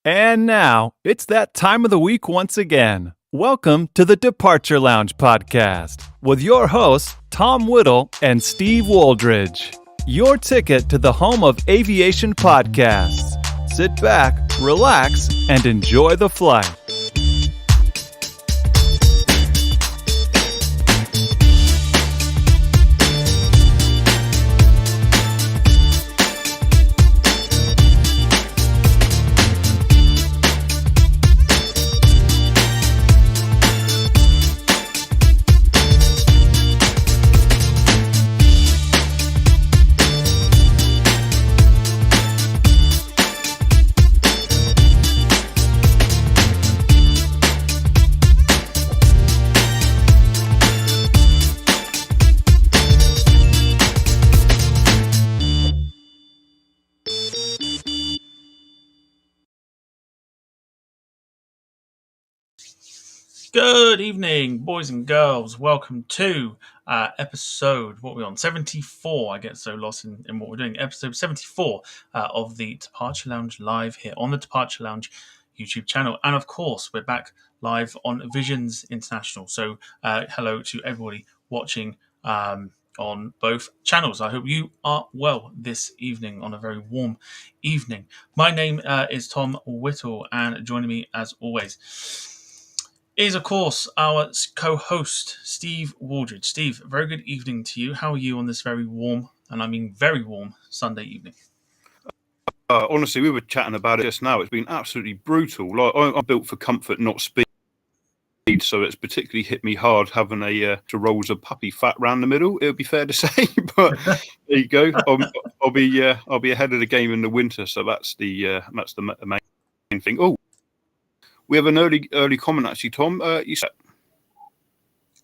And now, it's that time of the week once again. Welcome to the Departure Lounge podcast with your hosts, Tom Whittle and Steve Wooldridge. Your ticket to the home of aviation podcasts. Sit back, relax, and enjoy the flight. Good evening, boys and girls. Welcome to episode, what are we on? 74. I get so lost in what we're doing. Episode 74 of the Departure Lounge live here on the Departure Lounge YouTube channel. And of course, we're back live on Visions International. So hello to everybody watching on both channels. I hope you are well this evening on a very warm evening. My name is Tom Whittle, and joining me as always is, of course, our co-host, Steve Wooldridge. Steve, very good evening to you. How are you on this very warm, and I mean very warm, Sunday evening? Honestly, we were chatting about it just now. It's been absolutely brutal. Like, I'm built for comfort, not speed, so it's particularly hit me hard having to rolls of puppy fat round the middle. It would be fair to say, but there you go. I'll be ahead of the game in the winter, so that's the main thing. Oh. We have an early comment, actually, Tom. You said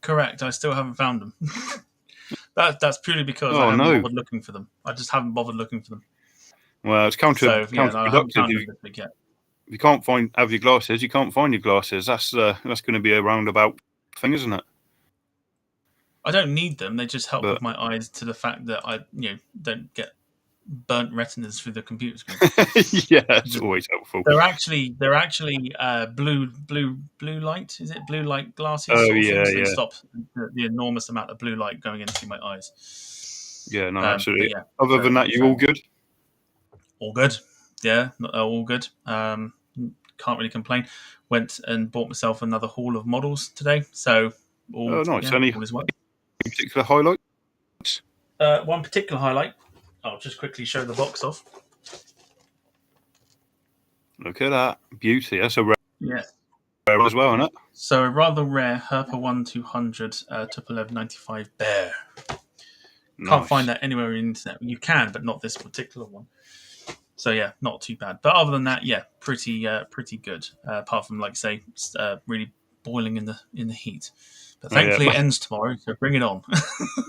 correct. I still haven't found them. That's purely because I haven't bothered looking for them. I just haven't bothered looking for them. Well, it's counterproductive. If you can't have your glasses, you can't find your glasses. That's going to be a roundabout thing, isn't it? I don't need them. They just help with my eyes to the fact that I don't get burnt retinas through the computer screen. Yeah, it's always helpful. They're actually blue light. Is it blue light glasses? Oh yeah, yeah. Stop the enormous amount of blue light going into my eyes. Yeah, no, absolutely. Yeah. Other than that, you all good? All good. Yeah, all good. Can't really complain. Went and bought myself another haul of models today. So nice. Yeah, Any particular highlights? One particular highlight. I'll just quickly show the box off. Look at that. Beauty. That's a rare as well, isn't it? So a rather rare Herpa 1-200 Tupolev 95 Bear. Nice. Can't find that anywhere on the internet. You can, but not this particular one. So yeah, not too bad. But other than that, yeah, pretty good. Apart from, like say, really boiling in the heat. But thankfully it ends tomorrow, so bring it on.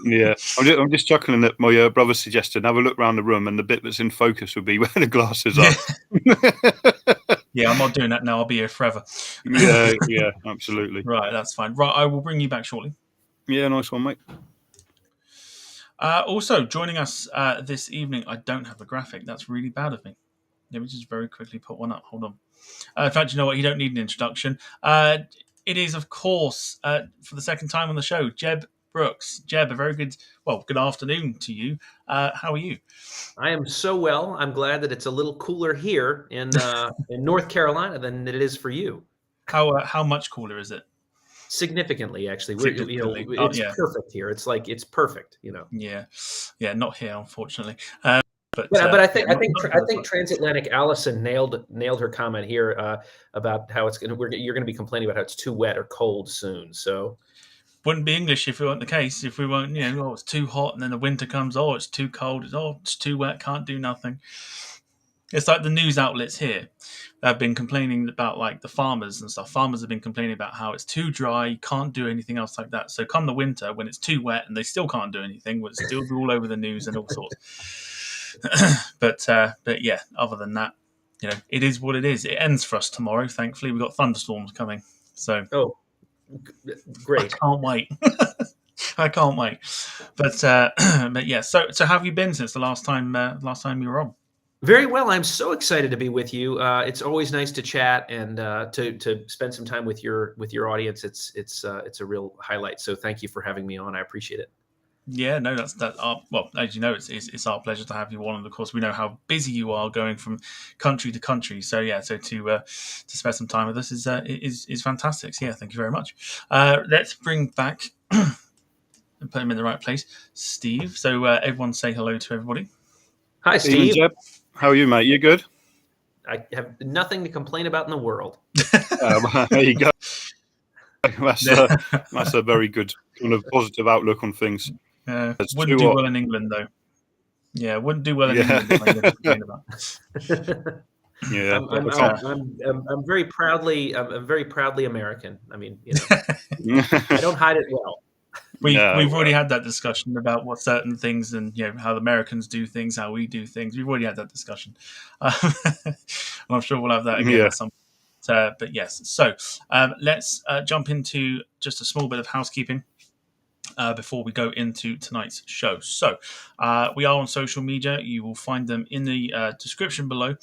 Yeah, I'm just chuckling that my brother suggested have a look around the room, and the bit that's in focus would be where the glasses are. Yeah, I'm not doing that now. I'll be here forever. Yeah, absolutely. Right, that's fine. Right, I will bring you back shortly. Yeah, nice one, mate. Also, joining us this evening, I don't have a graphic. That's really bad of me. Let me just very quickly put one up. Hold on. In fact, you know what? You don't need an introduction. It is, of course, for the second time on the show, Jeb Brooks. Jeb, a very good afternoon to you. How are you? I am so well. I'm glad that it's a little cooler here in North Carolina than it is for you. How much cooler is it? Significantly, actually. It's perfect here. It's perfect, Yeah, not here, unfortunately. But I think Transatlantic Allison nailed her comment here about how you're going to be complaining about how it's too wet or cold soon. So wouldn't be English if it weren't the case. If we weren't, it's too hot, and then the winter comes. Oh, it's too cold. It's too wet. Can't do nothing. It's like the news outlets here have been complaining about, like, the farmers and stuff. Farmers have been complaining about how it's too dry, you can't do anything else like that. So come the winter, when it's too wet and they still can't do anything, it's still all over the news and all sorts. But yeah, other than that, it is what it is. It ends for us tomorrow. Thankfully, we've got thunderstorms coming. So great! I can't wait. I can't wait. But yeah. So how have you been since the last time you were on? Very well. I'm so excited to be with you. It's always nice to chat and to spend some time with your audience. It's a real highlight. So thank you for having me on. I appreciate it. Yeah, no, that's that. Well, as you know, it's our pleasure to have you on, and of course, we know how busy you are going from country to country. So yeah, so to spend some time with us is fantastic. So yeah, thank you very much. Let's bring back and put him in the right place, Steve. So everyone, say hello to everybody. Hi, Evening, Steve. Jeb. How are you, mate? You good? I have nothing to complain about in the world. There you go. That's a very good kind of positive outlook on things. Wouldn't do well in England, though. Yeah, wouldn't do well in England if I never complain about. Yeah, I'm very proudly American. I mean, I don't hide it well. We've already had that discussion about what certain things and how the Americans do things, how we do things. We've already had that discussion. I'm sure we'll have that again at some point. But yes, so let's jump into just a small bit of housekeeping before we go into tonight's show. So we are on social media. You will find them in the description below,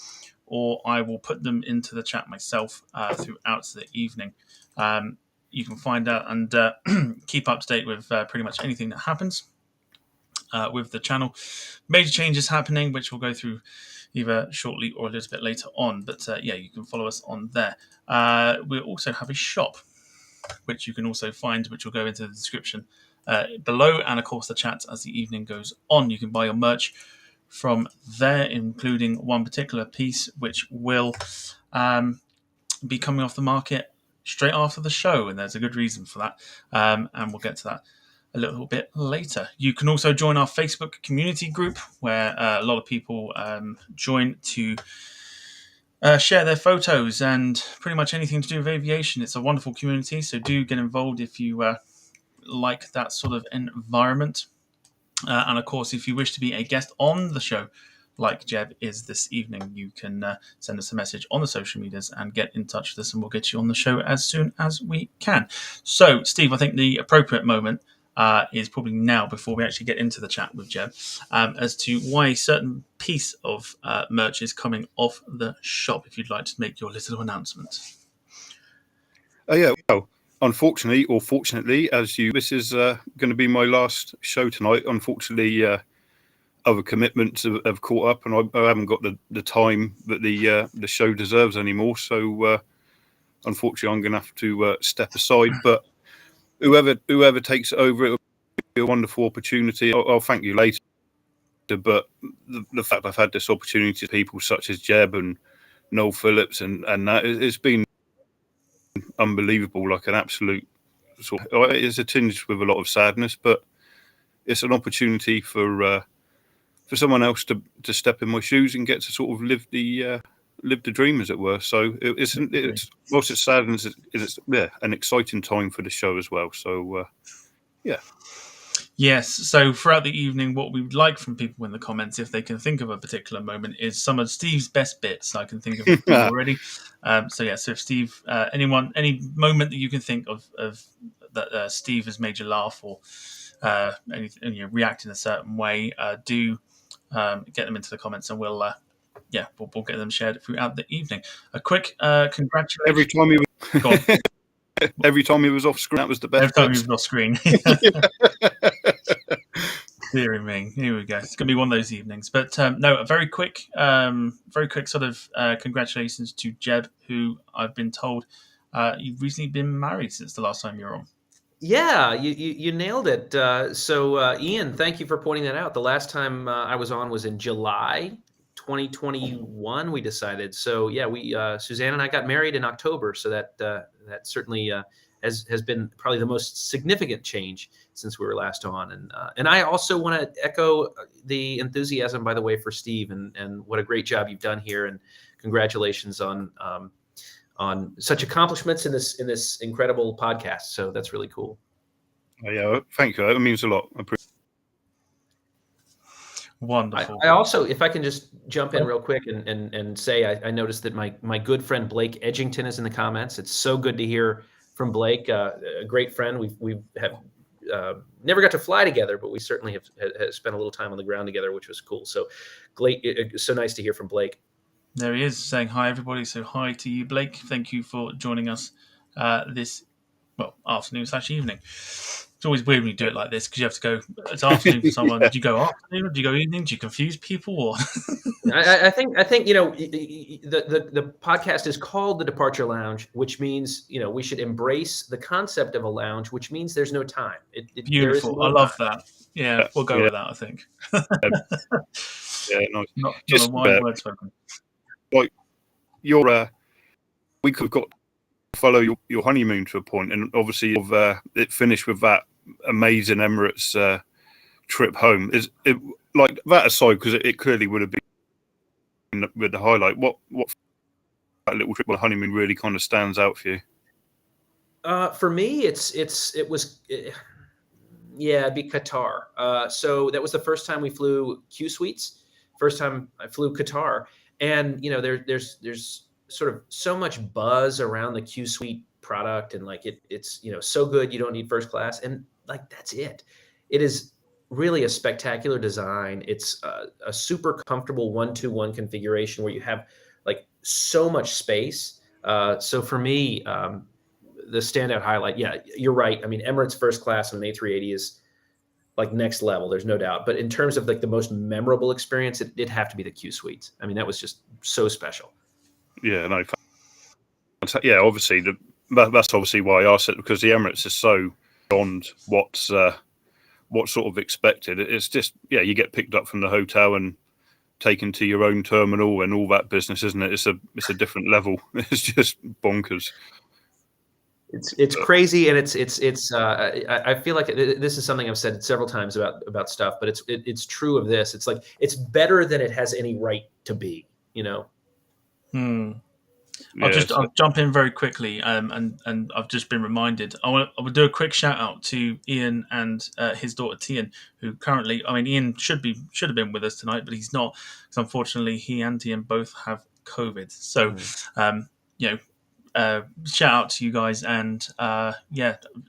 or I will put them into the chat myself throughout the evening. You can find out and keep up to date with pretty much anything that happens with the channel. Major changes happening, which we'll go through either shortly or a little bit later on. But yeah, you can follow us on there. We also have a shop, which you can also find, which will go into the description below. And of course, the chat as the evening goes on. You can buy your merch from there, including one particular piece, which will be coming off the market straight after the show, and there's a good reason for that, and we'll get to that a little bit later. You can also join our Facebook community group, where a lot of people join to share their photos and pretty much anything to do with aviation. It's a wonderful community, so do get involved if you like that sort of environment. And of course, if you wish to be a guest on the show, like Jeb is this evening, you can send us a message on the social medias and get in touch with us, and we'll get you on the show as soon as we can. So, Steve, I think the appropriate moment is probably now, before we actually get into the chat with Jeb, as to why a certain piece of merch is coming off the shop, if you'd like to make your little announcement. Yeah, well, unfortunately, or fortunately, this is going to be my last show tonight. Unfortunately, other commitments have caught up, and I haven't got the time that the show deserves anymore. So, unfortunately, I'm going to have to step aside. But whoever takes it over, it'll be a wonderful opportunity. I'll thank you later. But the fact I've had this opportunity to people such as Jeb and Noel Phillips and that, it's been unbelievable. Like an absolute sort of, it's a tinge with a lot of sadness, but it's an opportunity for someone else to step in my shoes and get to sort of live the dream, as it were. So it's whilst it's sad, it's an exciting time for the show as well. So yeah. Yes, so throughout the evening, what we would like from people in the comments, if they can think of a particular moment, is some of Steve's best bits. I can think of a few already. So if Steve, any moment that you can think of that Steve has made you laugh or anything, react in a certain way, do get them into the comments, and we'll get them shared throughout the evening. A quick congratulations. Every time he was off screen, that was the best. Every time he was off screen. Dear me. Here we go. It's going to be one of those evenings. But no, a very quick sort of congratulations to Jeb, who I've been told you've recently been married since the last time you were on. Yeah, you nailed it. So Ian, thank you for pointing that out. The last time I was on was in July 2021, we decided. So yeah, we Suzanne and I got married in October. So that certainly has been probably the most significant change since we were last on. And I also want to echo the enthusiasm, by the way, for Steve and what a great job you've done here. And congratulations on such accomplishments in this incredible podcast. So that's really cool. Yeah, thank you. That means a lot. Wonderful. I also, if I can just jump in real quick and say, I noticed that my good friend Blake Edgington is in the comments. It's so good to hear from Blake, a great friend. We have never got to fly together, but we certainly have spent a little time on the ground together, which was cool. So so nice to hear from Blake. There he is saying hi, everybody. So hi to you, Blake. Thank you for joining us this afternoon / evening. It's always weird when you do it like this because you have to go. It's afternoon for someone. Yeah. Do you go afternoon? Do you go evening? Do you confuse people? Or I think the podcast is called the Departure Lounge, which means we should embrace the concept of a lounge, which means there's no time. Beautiful. I love that. Yeah, we'll go with that. I think. Yeah, nice. Not Just a wide word spoken. Like we could have got to follow your honeymoon to a point, and obviously it finished with that amazing Emirates trip home. Is it like that aside? Because it clearly would have been with the highlight. What that little trip on the honeymoon really kind of stands out for you? For me, it'd be Qatar. So that was the first time we flew Q Suites. First time I flew Qatar. And there's sort of so much buzz around the Q Suite product, and like it's so good you don't need first class, and like that's it. It is really a spectacular design. It's a super comfortable 1-2-1 configuration where you have like so much space. So for me, the standout highlight, yeah, you're right. I mean, Emirates first class on an A380 is like next level. There's no doubt. But in terms of like the most memorable experience, it'd have to be the Q Suites. I mean, that was just so special. Yeah, no. Yeah, obviously that's obviously why I asked it, because the Emirates is so beyond what's sort of expected. It's just you get picked up from the hotel and taken to your own terminal and all that business, isn't it? It's a different level. It's just bonkers. It's crazy, and it's. I feel like this is something I've said several times about stuff, but it's true of this. It's like it's better than it has any right to be. I'll jump in very quickly, and I've just been reminded. I would do a quick shout out to Ian and his daughter Tian, who currently. I mean, Ian should have been with us tonight, but he's not, because unfortunately he and Tian both have COVID. So, shout out to you guys, and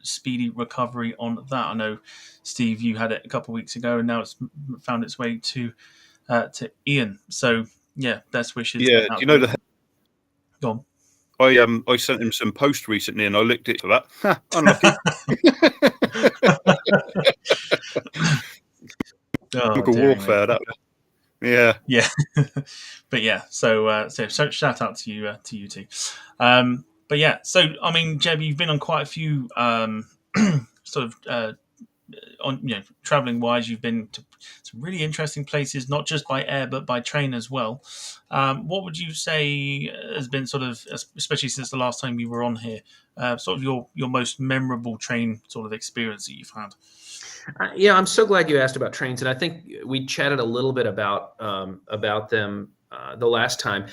speedy recovery on that. I know, Steve, you had it a couple of weeks ago, and now it's found its way to Ian. So best wishes. Yeah, do you know the? Go on. I sent him some post recently, and I licked it for that. Unlucky. Chemical warfare. That. Yeah. But yeah, so shout out to you too. But yeah, so I mean, Jeb, you've been on quite a few sort of traveling wise. You've been to some really interesting places, not just by air but by train as well. What would you say has been sort of, especially since the last time you were on here, sort of your most memorable train sort of experience that you've had? I'm so glad you asked about trains, and I think we chatted a little bit about them the last time.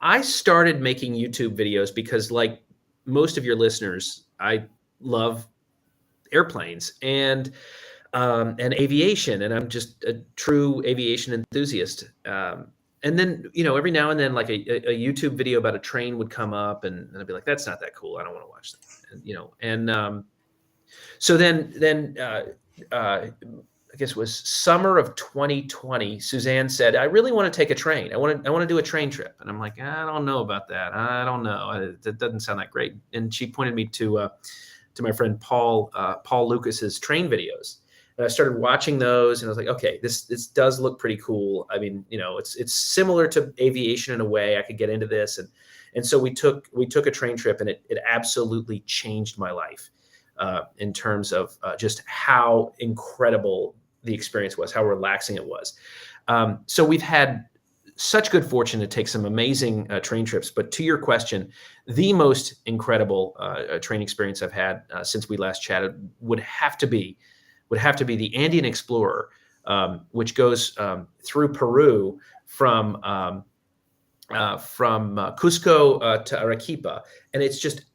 I started making YouTube videos because, like most of your listeners, I love airplanes and aviation, and I'm just a true aviation enthusiast. And then, every now and then, like a YouTube video about a train would come up, and I'd be like, "That's not that cool. I don't want to watch that." So then I guess it was summer of 2020, Suzanne said, "I really want to take a train. I want to do a train trip." And I'm like, "I don't know about that. I don't know. That doesn't sound that great." And she pointed me to my friend Paul Lucas's train videos. And I started watching those, and I was like, "Okay, this does look pretty cool." I mean, it's similar to aviation in a way. I could get into this, and so we took a train trip, and it absolutely changed my life in terms of just how incredible the experience was, how relaxing it was. So we've had such good fortune to take some amazing train trips. But to your question, the most incredible train experience I've had since we last chatted would have to be the Andean Explorer, which goes through Peru from Cusco to Arequipa, and it's just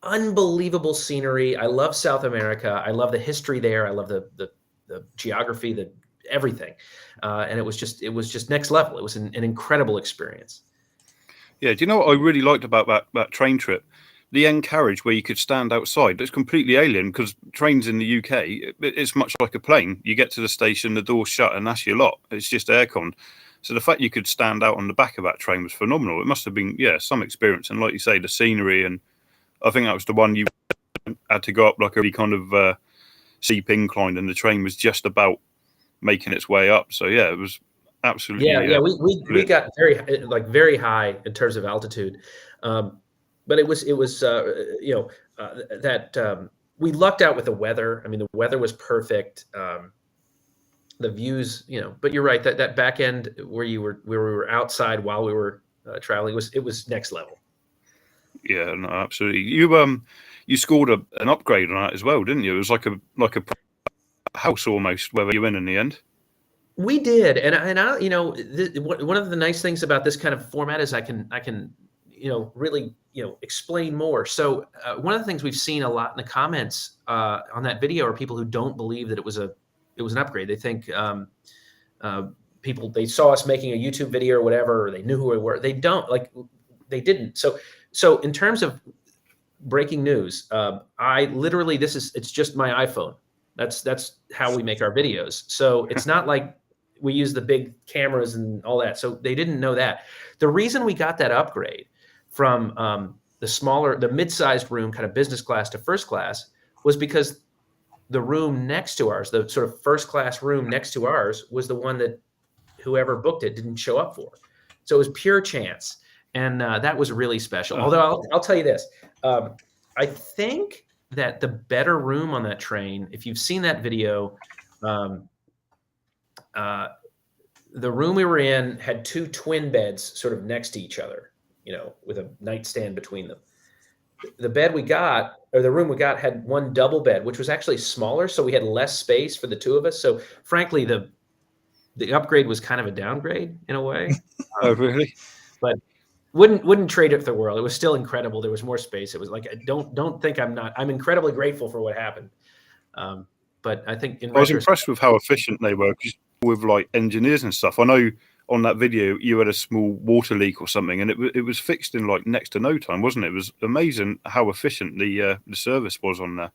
unbelievable scenery. I love South America. I love the history there. I love the geography, the everything, and it was just next level. It was an incredible experience. Yeah, do you know what I really liked about that train trip? the end carriage where you could stand outside. It's completely alien because trains in the UK, it's much like a plane. You get to the station, the door's shut, and that's your lot. It's just aircon. So the fact you could stand out on the back of that train was phenomenal. It must have been, some experience. And like you say, the scenery, and I think that was the one you had to go up like a really kind of steep incline, and the train was just about making its way up. So yeah, it was absolutely we got very high in terms of altitude, but it was we lucked out with the weather. I mean, the weather was perfect. The views, but you're right, that back end where we were outside while we were traveling was next level. Yeah, no, absolutely. You scored an upgrade on that as well, didn't you? It was like a house almost, where you in the end. We did, and I one of the nice things about this kind of format is I can really explain more. So one of the things we've seen a lot in the comments on that video are people who don't believe that it was an upgrade. They think they saw us making a YouTube video or whatever, or they knew who we were. They didn't. So in terms of breaking news, I literally it's just my iPhone. That's how we make our videos. So it's not like we use the big cameras and all that. So they didn't know that. The reason we got that upgrade from the mid-sized room, kind of business class to first class, was because the room next to ours, the sort of first class room next to ours, was the one that whoever booked it didn't show up for. So it was pure chance. And that was really special. Although I'll tell you this, I think that the better room on that train, if you've seen that video, the room we were in had two twin beds sort of next to each other, with a nightstand between them. The bed we got, or the room we got, had one double bed, which was actually smaller, so we had less space for the two of us. So frankly, the upgrade was kind of a downgrade in a way. Oh, really? But wouldn't trade it for the world. It was still incredible. There was more space. It was like, don't think I'm incredibly grateful for what happened. But I think I was impressed with how efficient they were with like engineers and stuff. I know on that video you had a small water leak or something, and it was fixed in like next to no time, wasn't it? It was amazing how efficient the service was on there.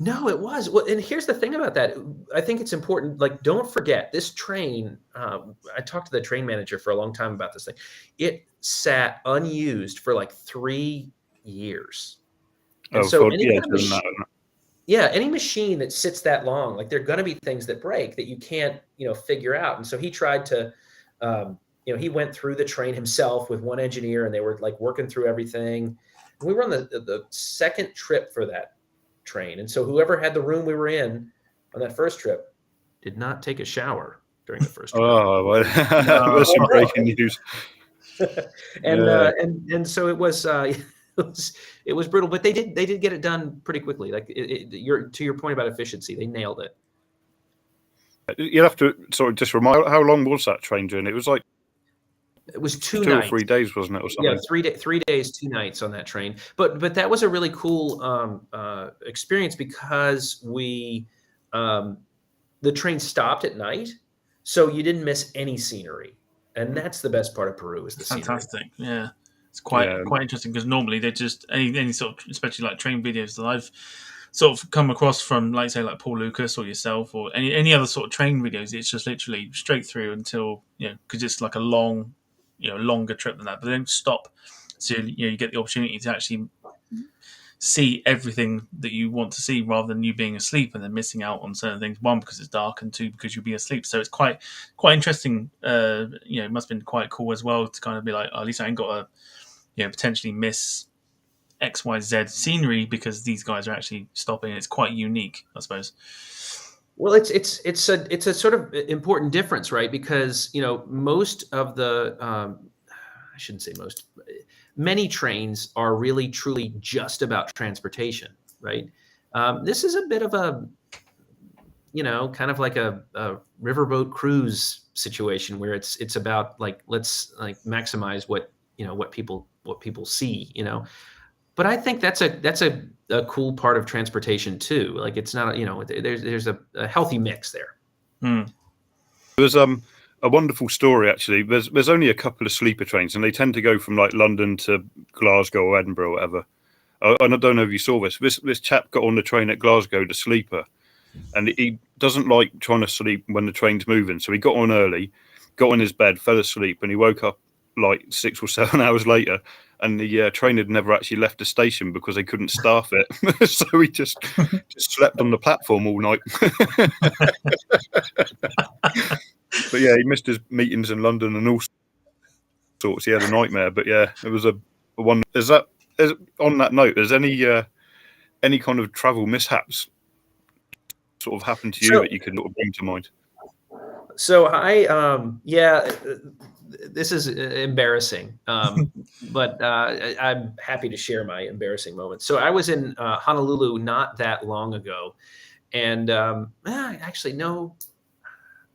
No, it was. Well, and here's the thing about that. I think it's important. Like, don't forget this train. I talked to the train manager for a long time about this thing. It sat unused for like 3 years. And any machine that sits that long, like there are going to be things that break that you can't, figure out. And so he tried to, he went through the train himself with one engineer, and they were like working through everything. And we were on the second trip for that train. And so whoever had the room we were in on that first trip did not take a shower during the first trip. Oh, well, that's some breaking news. And so it was brutal, but they did get it done pretty quickly. Like to your point about efficiency, they nailed it. You'll have to sort of just remind, how long was that train journey? It was like it was 2 nights. 2 or 3 days, wasn't it, or something? Yeah, 3 days, 2 nights on that train. But that was a really cool experience because the train stopped at night, so you didn't miss any scenery, and that's the best part of Peru is the scenery. Fantastic, yeah. It's quite interesting because normally they're just any sort of, especially like train videos that I've sort of come across from, like say, like Paul Lucas or yourself or any other sort of train videos. It's just literally straight through until because it's like a long, longer trip than that. But they don't stop, so you get the opportunity to actually see everything that you want to see rather than you being asleep and then missing out on certain things. One, because it's dark, and two, because you'll be asleep. So it's quite interesting. It must have been quite cool as well to kind of be like, at least I ain't got to potentially miss XYZ scenery because these guys are actually stopping. It's quite unique, I suppose. Well, it's a sort of important difference, right? Because most of the I shouldn't say most, many trains are really truly just about transportation, right? This is a bit of a kind of like a riverboat cruise situation where it's about like, let's like maximize what people see, But I think that's a cool part of transportation too. Like it's not, there's a healthy mix there. There's a wonderful story actually. There's only a couple of sleeper trains, and they tend to go from like London to Glasgow or Edinburgh or whatever. And I don't know if you saw this. This chap got on the train at Glasgow, the sleeper, and he doesn't like trying to sleep when the train's moving. So he got on early, got in his bed, fell asleep, and he woke up like 6 or 7 hours later, and the train had never actually left the station because they couldn't staff it. So he just slept on the platform all night. But yeah, he missed his meetings in London and all sorts. He had a nightmare. But yeah, it was a one. On that note, is any kind of travel mishaps sort of happened to you that you could sort of bring to mind? So this is embarrassing, but I'm happy to share my embarrassing moment. So I was in Honolulu not that long ago, and actually, no,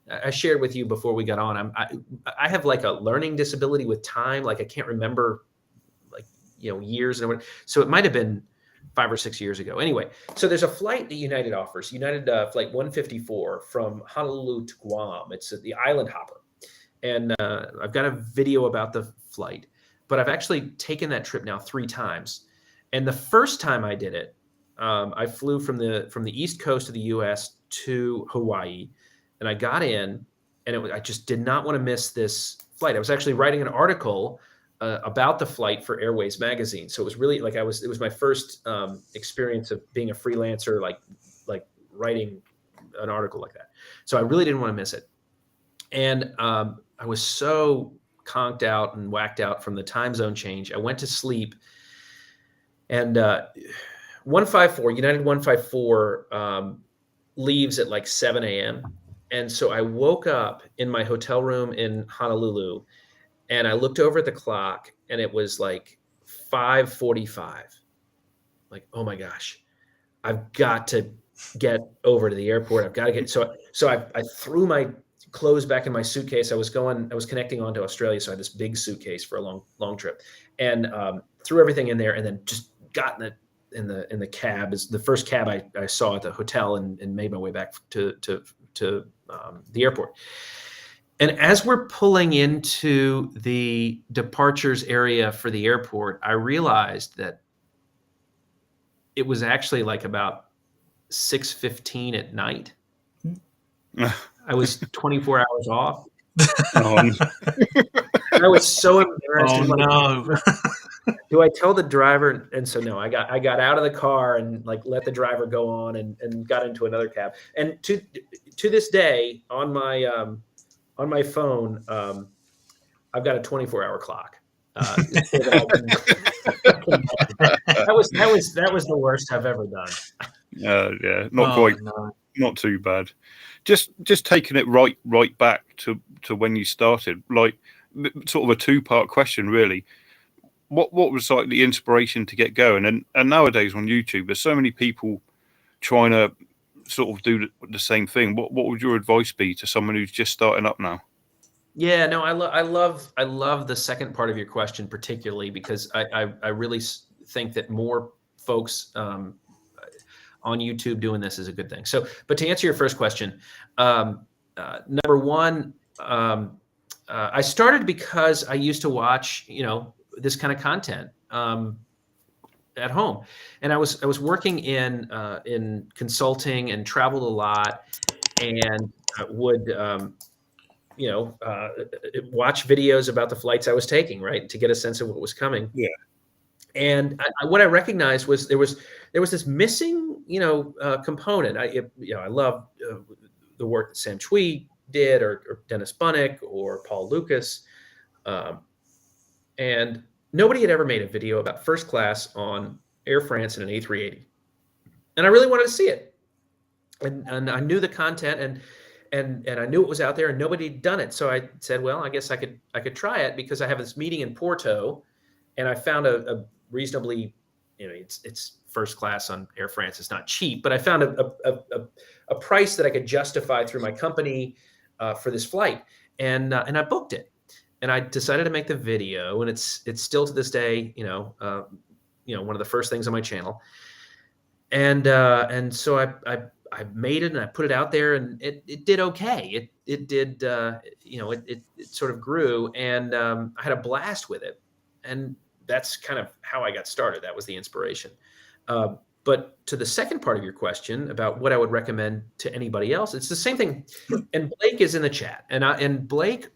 I shared with you before we got on. I have like a learning disability with time. Like I can't remember, like years and so it might have been 5 or 6 years ago. Anyway, so there's a flight that United offers, United Flight 154 from Honolulu to Guam. It's the Island Hopper. And I've got a video about the flight, but I've actually taken that trip now 3 times. And the first time I did it, I flew from the East Coast of the US to Hawaii, and I got in, and I just did not want to miss this flight. I was actually writing an article about the flight for Airways magazine. So it was really like it was my first experience of being a freelancer, like writing an article like that. So I really didn't want to miss it. And I was so conked out and whacked out from the time zone change. I went to sleep, and 154, United 154 leaves at like 7 a.m. And so I woke up in my hotel room in Honolulu, and I looked over at the clock, and it was like 5:45. Like, oh my gosh, I've got to get over to the airport. I've got to get, so I threw my clothes back in my suitcase. I was connecting on to Australia. So I had this big suitcase for a long trip, and threw everything in there, and then just got in the cab. Is the first cab I saw at the hotel, and made my way back to the airport. And as we're pulling into the departures area for the airport, I realized that it was actually like about 6:15 at night. I was 24 hours off. I was so embarrassed. Oh no! Do I tell the driver? And so no, I got out of the car and like let the driver go on and got into another cab. And to this day on my phone, I've got a 24-hour clock. That was the worst I've ever done. Yeah, not quite, not too bad. Just taking it right back to when you started, like sort of a 2-part question, really. What was like the inspiration to get going? And nowadays on YouTube, there's so many people trying to sort of do the same thing. What would your advice be to someone who's just starting up now? Yeah, no, I love the second part of your question particularly, because I really think that more folks on YouTube doing this is a good thing. So, but to answer your first question, number one, I started because I used to watch, this kind of content at home, and I was working in consulting and traveled a lot, and would watch videos about the flights I was taking, right, to get a sense of what was coming. Yeah. And what I recognized was there was this missing, component. I love the work that Sam Cui did, or Dennis Bunnick, or Paul Lucas, and nobody had ever made a video about first class on Air France and an A380, and I really wanted to see it, and I knew the content, and I knew it was out there, and nobody had done it. So I said, well, I guess I could try it, because I have this meeting in Porto, and I found a reasonably, it's first class on Air France. It's not cheap, but I found a price that I could justify through my company for this flight, and I booked it, and I decided to make the video, and it's still to this day, one of the first things on my channel, and so I made it, and I put it out there, and it did okay. It did, it sort of grew, and I had a blast with it. And that's kind of how I got started. That was the inspiration. But to the second part of your question about what I would recommend to anybody else, it's the same thing. And Blake is in the chat, and Blake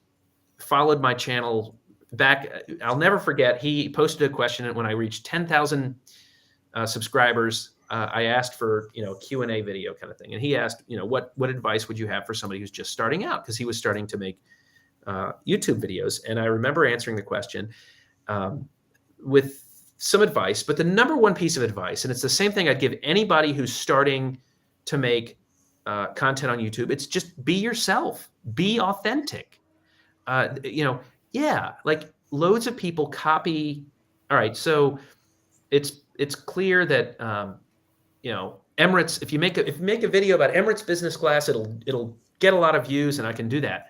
followed my channel back. I'll never forget. He posted a question when I reached 10,000 subscribers. I asked for Q&A video kind of thing, and he asked what advice would you have for somebody who's just starting out, because he was starting to make YouTube videos. And I remember answering the question with some advice, but the number one piece of advice, and it's the same thing I'd give anybody who's starting to make content on YouTube, it's just be yourself, be authentic. Like loads of people copy. All right, so it's clear that Emirates. If you make a video about Emirates business class, it'll get a lot of views, and I can do that.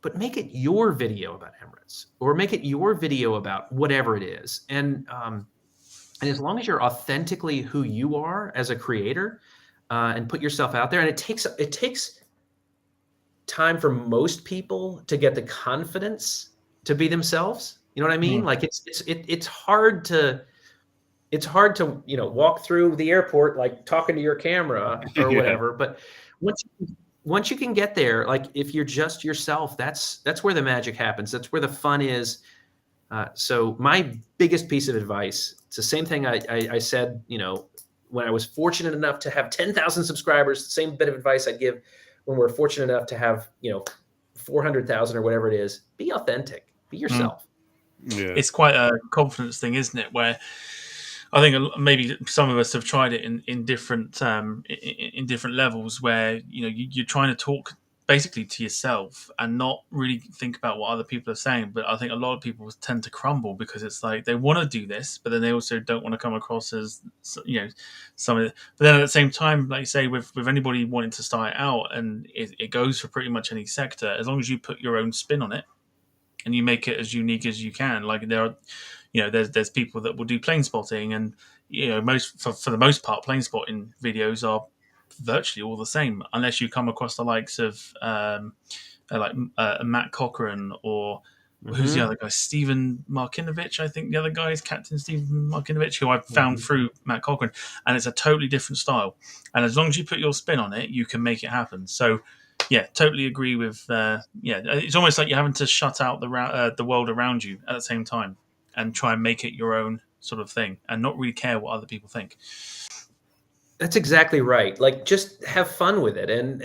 But make it your video about Emirates, or make it your video about whatever it is. And as long as you're authentically who you are as a creator, and put yourself out there, and it takes time for most people to get the confidence to be themselves. You know what I mean? Like it's hard to walk through the airport like talking to your camera or whatever. But once you can get there, like if you're just yourself, that's where the magic happens. That's where the fun is. So my biggest piece of advice, it's the same thing I said, when I was fortunate enough to have 10,000 subscribers, the same bit of advice I'd give when we're fortunate enough to have, 400,000 or whatever it is. Be authentic, be yourself. Yeah. It's quite a confidence thing, isn't it? Where I think maybe some of us have tried it in different levels, where you're trying to talk basically to yourself and not really think about what other people are saying. But I think a lot of people tend to crumble because it's like they want to do this, but then they also don't want to come across as some of it. But then at the same time, like you say, with anybody wanting to start out, and it goes for pretty much any sector, as long as you put your own spin on it and you make it as unique as you can. Like there are, there's people that will do plane spotting, and for the most part, plane spotting videos are virtually all the same, unless you come across the likes of Matt Cochran, or who's the other guy, Stephen Markinovich. I think the other guy is Captain Stephen Markinovich, who I found through Matt Cochran, and it's a totally different style. And as long as you put your spin on it, you can make it happen. So yeah, totally agree with. It's almost like you're having to shut out the world around you at the same time and try and make it your own sort of thing, and not really care what other people think. That's exactly right. Like, just have fun with it, and I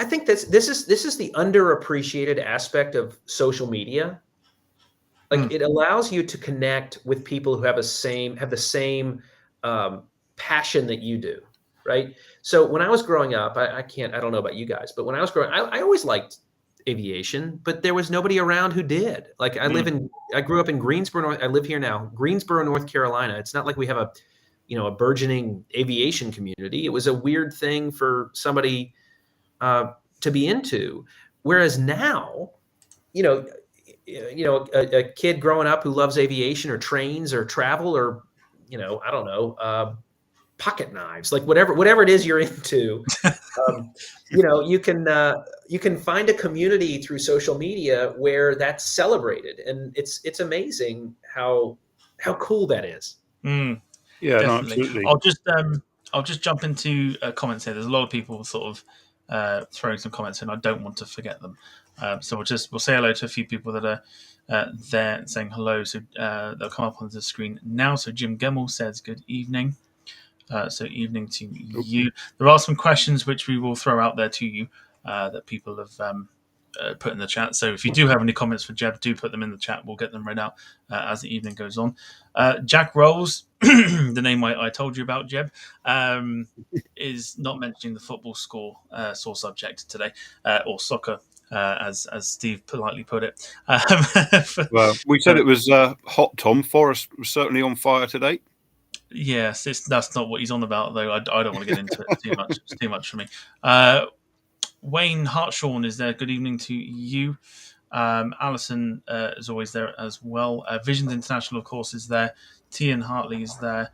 think this is the underappreciated aspect of social media. Like, it allows you to connect with people who have the same passion that you do, right? So when I was growing up, I don't know about you guys, but when I was growing, I always liked aviation, but there was nobody around who did. Like, I grew up in Greensboro. I live here now, Greensboro, North Carolina. It's not like we have a burgeoning aviation community. It was a weird thing for somebody to be into. Whereas now, a kid growing up who loves aviation or trains or travel or, I don't know, pocket knives, like whatever it is you're into, you can find a community through social media where that's celebrated, and it's amazing how cool that is. Yeah, no, Definitely. absolutely. I'll just jump into comments here. There's a lot of people sort of throwing some comments in. I don't want to forget them, so we'll say hello to a few people that are there saying hello. So they'll come up on the screen now. So Jim Gemmell says good evening. So evening to you. There are some questions which we will throw out there to you that people have put in the chat. So if you do have any comments for Jeb, do put them in the chat. We'll get them read out as the evening goes on. Jack Rolls, the name I told you about, Jeb, is not mentioning the football score sore subject today, or soccer, as Steve politely put it. Well, we said it was hot, Tom. Forest was certainly on fire today. Yes, that's not what he's on about, though. I don't want to get into it too much. It's too much for me. Wayne Hartshawn is there. Good evening to you. Alison is always there as well. Visions International, of course, is there. Tian Hartley is there.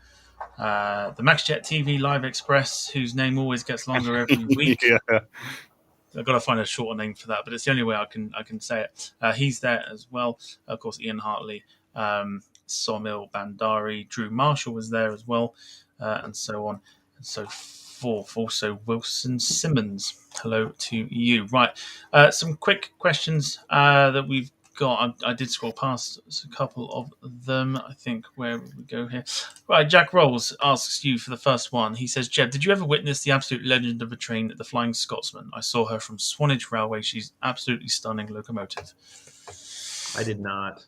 The MaxJet TV Live Express, whose name always gets longer every week. Yeah. I've got to find a shorter name for that, but it's the only way I can say it. He's there as well. Of course, Ian Hartley. Somil Bandari, Drew Marshall was there as well, and so on and so forth. Also, Wilson Simmons. Hello to you. Right, some quick questions that we've got. I did scroll past a couple of them. I think where would we go here? Right, Jack Rolls asks you for the first one. He says, Jeb, did you ever witness the absolute legend of a train, the Flying Scotsman? I saw her from Swanage Railway. She's absolutely stunning locomotive. I did not.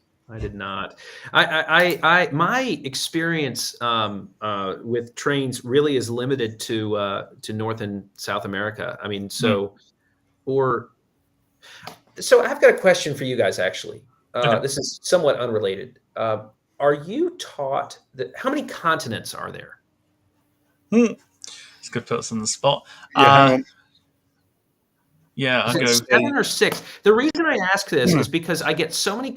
My experience with trains really is limited to North and South America. I mean, so I've got a question for you guys. Actually, Okay. this is somewhat unrelated. Are you taught that? How many continents are there? It's good to put us on the spot. Hang on. Yeah, I'll Is it go. 7 or 6? The reason I ask this is because I get so many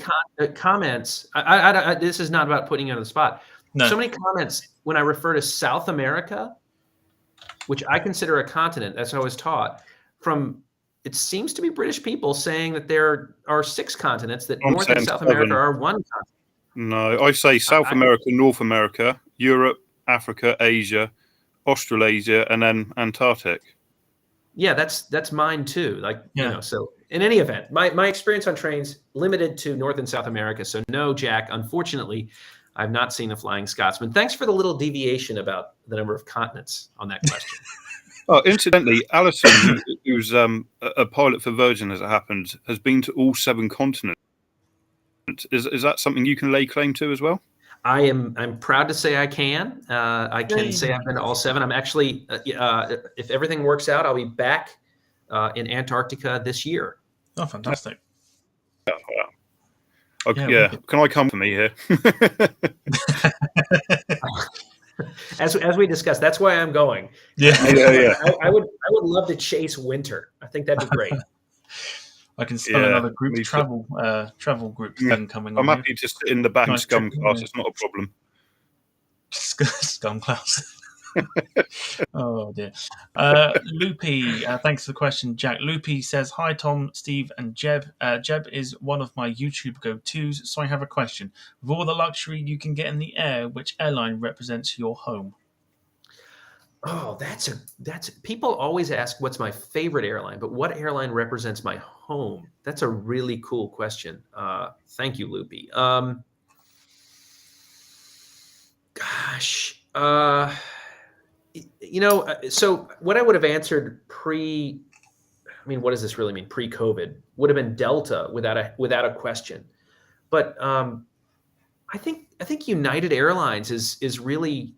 comments. This is not about putting you on the spot. No. So many comments when I refer to South America, which I consider a continent. That's how I was taught. From it seems to be British people saying that there are 6 continents. That I'm North and saying South 7. America are one continent. No, I say South America, North America, Europe, Africa, Asia, Australasia, and then Antarctic. Yeah, that's mine too. Like, Yeah. so in any event, my experience on trains limited to North and South America. So no, Jack, unfortunately, I've not seen the Flying Scotsman. Thanks for the little deviation about the number of continents on that question. Oh, incidentally, Alison, who's a pilot for Virgin, as it happened, has been to all 7 continents. Is that something you can lay claim to as well? I'm proud to say I can. I can say I've been to all 7. I'm actually, if everything works out, I'll be back in Antarctica this year. Oh, fantastic. Oh, wow. Okay, Yeah, Can I come for me here? As we discussed, that's why I'm going. Yeah. I would love to chase winter. I think that'd be great. I can spell another group travel group thing coming on. I'm happy to sit in the back Nice scum trip, class. yeah. It's not a problem. Scum class. Oh dear. Loopy, thanks for the question, Jack. Loopy says, hi Tom, Steve, and Jeb. Jeb is one of my YouTube go-tos, so I have a question. With all the luxury you can get in the air, which airline represents your home? Oh, that's people always ask what's my favorite airline, but what airline represents my home? That's a really cool question. Thank you, Loopy. Gosh, so what I would have answered what does this really mean? Pre-COVID would have been Delta without a question. But I think United Airlines is really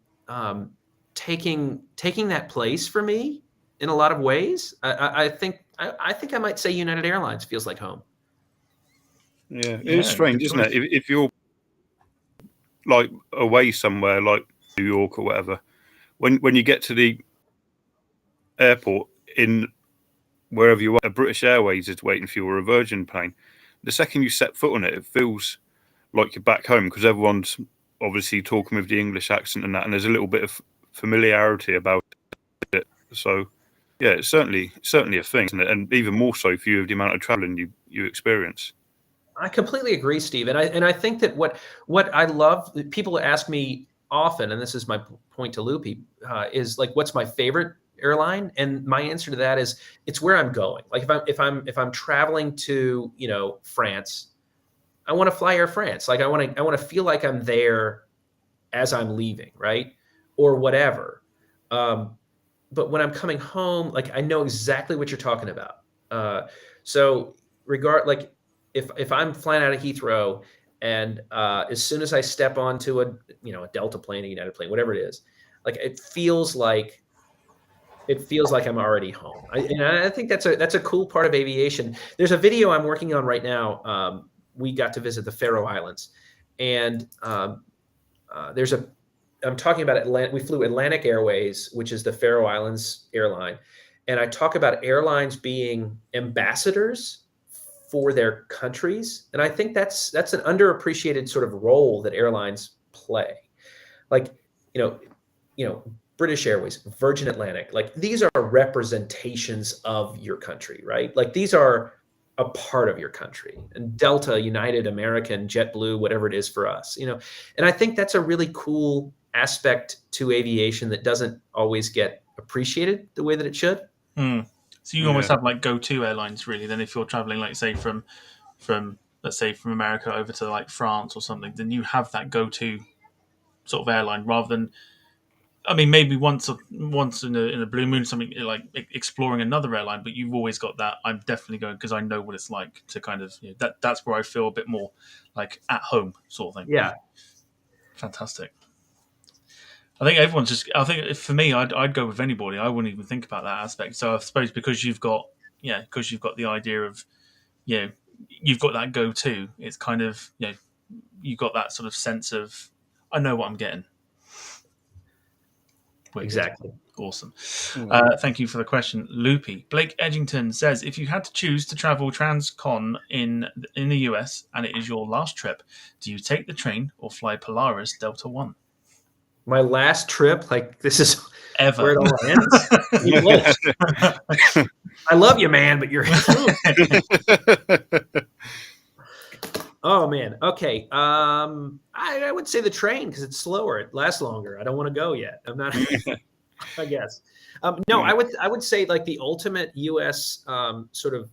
taking that place for me in a lot of ways. I think I might say United Airlines feels like home. Yeah, it's strange, isn't it? If you're like away somewhere like New York or whatever, when you get to the airport in wherever you are, a British Airways is waiting for you or a Virgin plane. The second you set foot on it, it feels like you're back home because everyone's obviously talking with the English accent and that, and there's a little bit of familiarity about it. So, yeah, it's certainly a thing, isn't it? And even more so for you with the amount of traveling you experience. I completely agree, Steve, and I think that what I love, people ask me often, and this is my point to Loopy, is like, what's my favorite airline? And my answer to that is it's where I'm going. Like if I'm traveling to France, I want to fly Air France. Like I want to feel like I'm there as I'm leaving, right, or whatever. But when I'm coming home, like I know exactly what you're talking about. So if I'm flying out of Heathrow and as soon as I step onto a Delta plane, a United plane, whatever it is, like it feels like I'm already home. I think that's a cool part of aviation. There's a video I'm working on right now. We got to visit the Faroe Islands, and I'm talking about we flew Atlantic Airways, which is the Faroe Islands airline, and I talk about airlines being ambassadors for their countries, and I think that's an underappreciated sort of role that airlines play. Like British Airways, Virgin Atlantic, like these are representations of your country, right? Like these are a part of your country. And Delta, United, American, JetBlue, whatever it is for us, and I think that's a really cool aspect to aviation that doesn't always get appreciated the way that it should. So you almost have like go-to airlines, really. Then if you're traveling, like say from let's say from America over to like France or something, then you have that go-to sort of airline rather than. I mean, maybe once in a blue moon, something like exploring another airline, but you've always got that. I'm definitely going because I know what it's like to kind of that's where I feel a bit more like at home sort of thing. Yeah, fantastic. I think everyone's just. I think for me, I'd go with anybody. I wouldn't even think about that aspect. So I suppose because you've got the idea of you've got that go to. It's kind of you've got that sort of sense of I know what I'm getting. Wicked. Exactly. Awesome. Thank you for the question, Loopy. Blake Edgington says, if you had to choose to travel transcon in the US and it is your last trip, do you take the train or fly Polaris Delta One? My last trip, like this is ever where it all ends. I love you, man, but you're. Oh man. Okay. I would say the train because it's slower. It lasts longer. I don't want to go yet. I'm not. I guess. No, I would say like the ultimate U.S. Sort of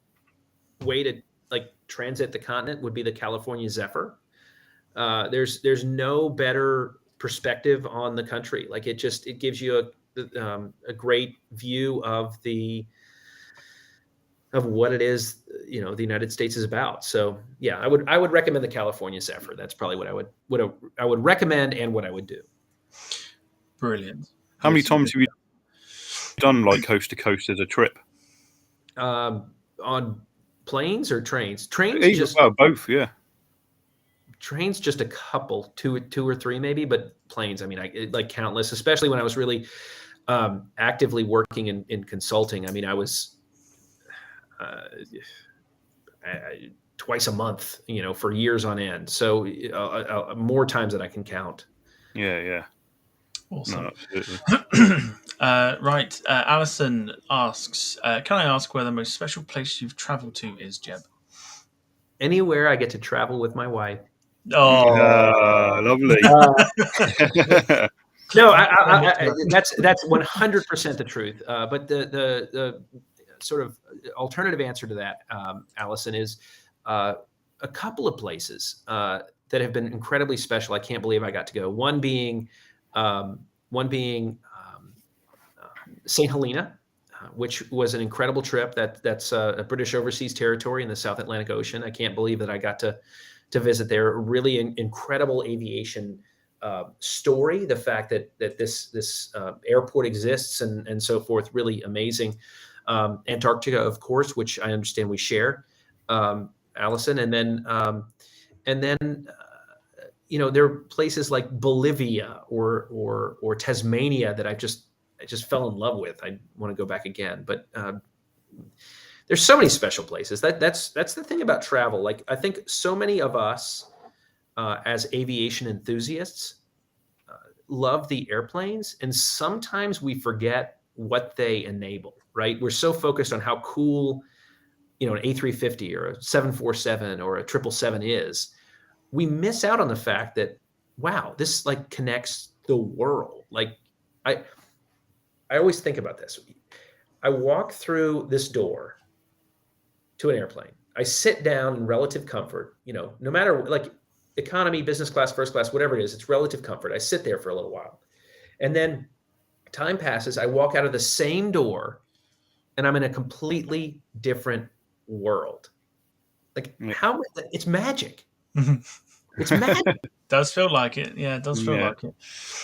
way to like transit the continent would be the California Zephyr. There's no better perspective on the country. Like it gives you a great view of what it is, the United States is about. So yeah, I would recommend the California Zephyr. That's probably what I would recommend and what I would do. Brilliant. How many times have you done like coast to coast as a trip? On planes or trains? Trains both, yeah. Trains just a couple, two or three maybe, but planes, I mean, like countless, especially when I was really actively working in consulting. I mean, I was twice a month, for years on end. So more times than I can count. Yeah. Awesome. No, right. Alison asks, can I ask where the most special place you've traveled to is, Jeb? Anywhere I get to travel with my wife. Oh, lovely. No, that's 100% the truth. But the sort of alternative answer to that, Allison, is a couple of places that have been incredibly special. I can't believe I got to go. One being St. Helena, which was an incredible trip. That's a British overseas territory in the South Atlantic Ocean. I can't believe that I got to visit there. Really incredible aviation story. The fact that this airport exists and so forth, really amazing. Antarctica, of course, which I understand we share, Allison, and then there are places like Bolivia or Tasmania that I just fell in love with. I want to go back again, but there's so many special places. That's the thing about travel. Like I think so many of us as aviation enthusiasts love the airplanes, and sometimes we forget what they enable. Right? We're so focused on how cool, an A350 or a 747 or a 777 is. We miss out on the fact that, wow, this like connects the world. Like I always think about this. I walk through this door to an airplane. I sit down in relative comfort, no matter like economy, business class, first class, whatever it is, it's relative comfort. I sit there for a little while. And then time passes. I walk out of the same door and I'm in a completely different world. Like how it's magic. It's magic. It does feel like it. Yeah, it does feel like it.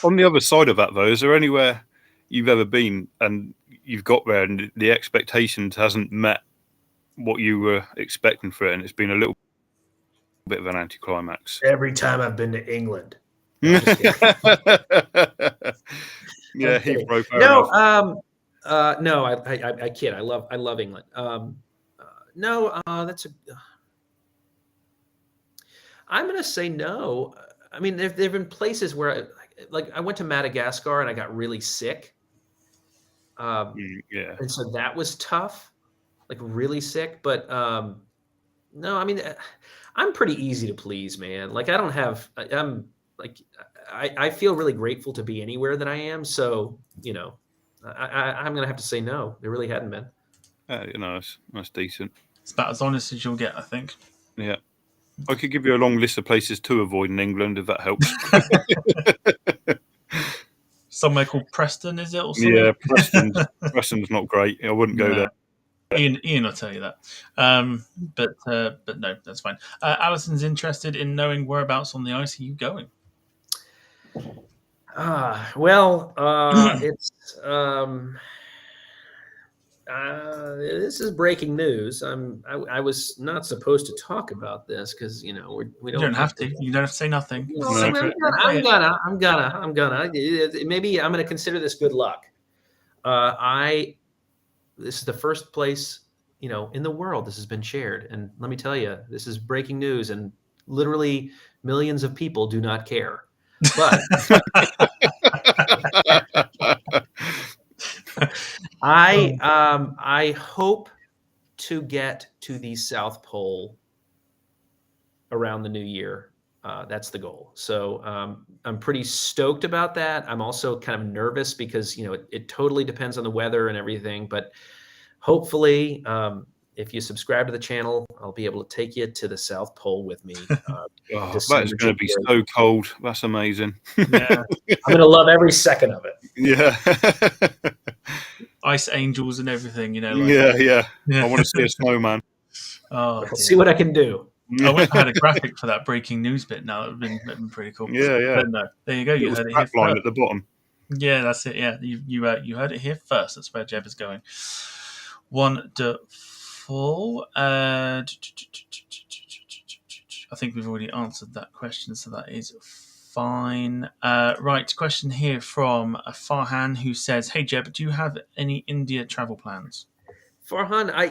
On the other side of that, though, is there anywhere you've ever been and you've got there and the expectations hasn't met what you were expecting for it, and it's been a little bit of an anticlimax? Every time I've been to England. Yeah, Heathrow. No, I kid. I love England. I'm going to say no. I mean, there've been places where I went to Madagascar and I got really sick. And so that was tough, like really sick. But No, I mean, I'm pretty easy to please, man. Like I don't have, I'm like, I feel really grateful to be anywhere that I am. So, I'm going to have to say no. There really hadn't been. That's decent. It's about as honest as you'll get, I think. Yeah. I could give you a long list of places to avoid in England if that helps. Somewhere called Preston, is it? Or something? Yeah, Preston's not great. I wouldn't go there. Ian will tell you that. But no, that's fine. Alison's interested in knowing whereabouts on the ice are you going? It's this is breaking news. I was not supposed to talk about this because we don't. You don't have to. You don't have to say nothing. I'm gonna. Maybe I'm gonna consider this good luck. This is the first place in the world this has been shared, and let me tell you, this is breaking news, and literally millions of people do not care. But I hope to get to the South Pole around the new year. That's the goal. So I'm pretty stoked about that. I'm also kind of nervous because it totally depends on the weather and everything. But hopefully, if you subscribe to the channel, I'll be able to take you to the South Pole with me. That is going to be so cold. That's amazing. Yeah, I'm going to love every second of it. Yeah. Ice angels and everything, Yeah. I want to see a snowman. I'll see what I can do. I wish I had a graphic for that breaking news bit. Now that would have been pretty cool. Yeah. But no, there you go. You heard it here line at the bottom. Yeah, that's it. Yeah, you heard it here first. That's where Jeb is going. Wonderful. I think we've already answered that question, so that is fine. Right, question here from Farhan, who says, "Hey Jeb, do you have any India travel plans?" Farhan, I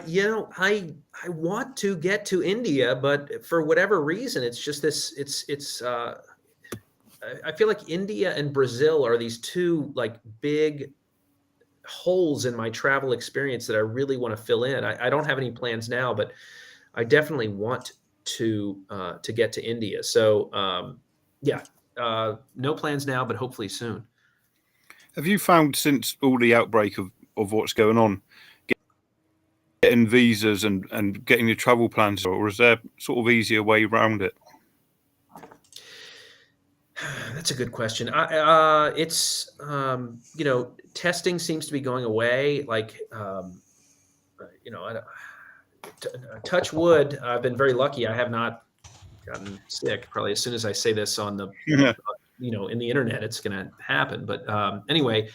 want to get to India, but for whatever reason, it's just this. I feel like India and Brazil are these two like big holes in my travel experience that I really want to fill in. I don't have any plans now, but I definitely want to get to India. So no plans now, but hopefully soon. Have you found since all the outbreak of what's going on, getting visas and getting your travel plans, or is there sort of easier way around it? That's a good question. It's testing seems to be going away. Like touch wood. I've been very lucky. I have not gotten sick. Probably as soon as I say this on the in the internet, it's going to happen. But anyway,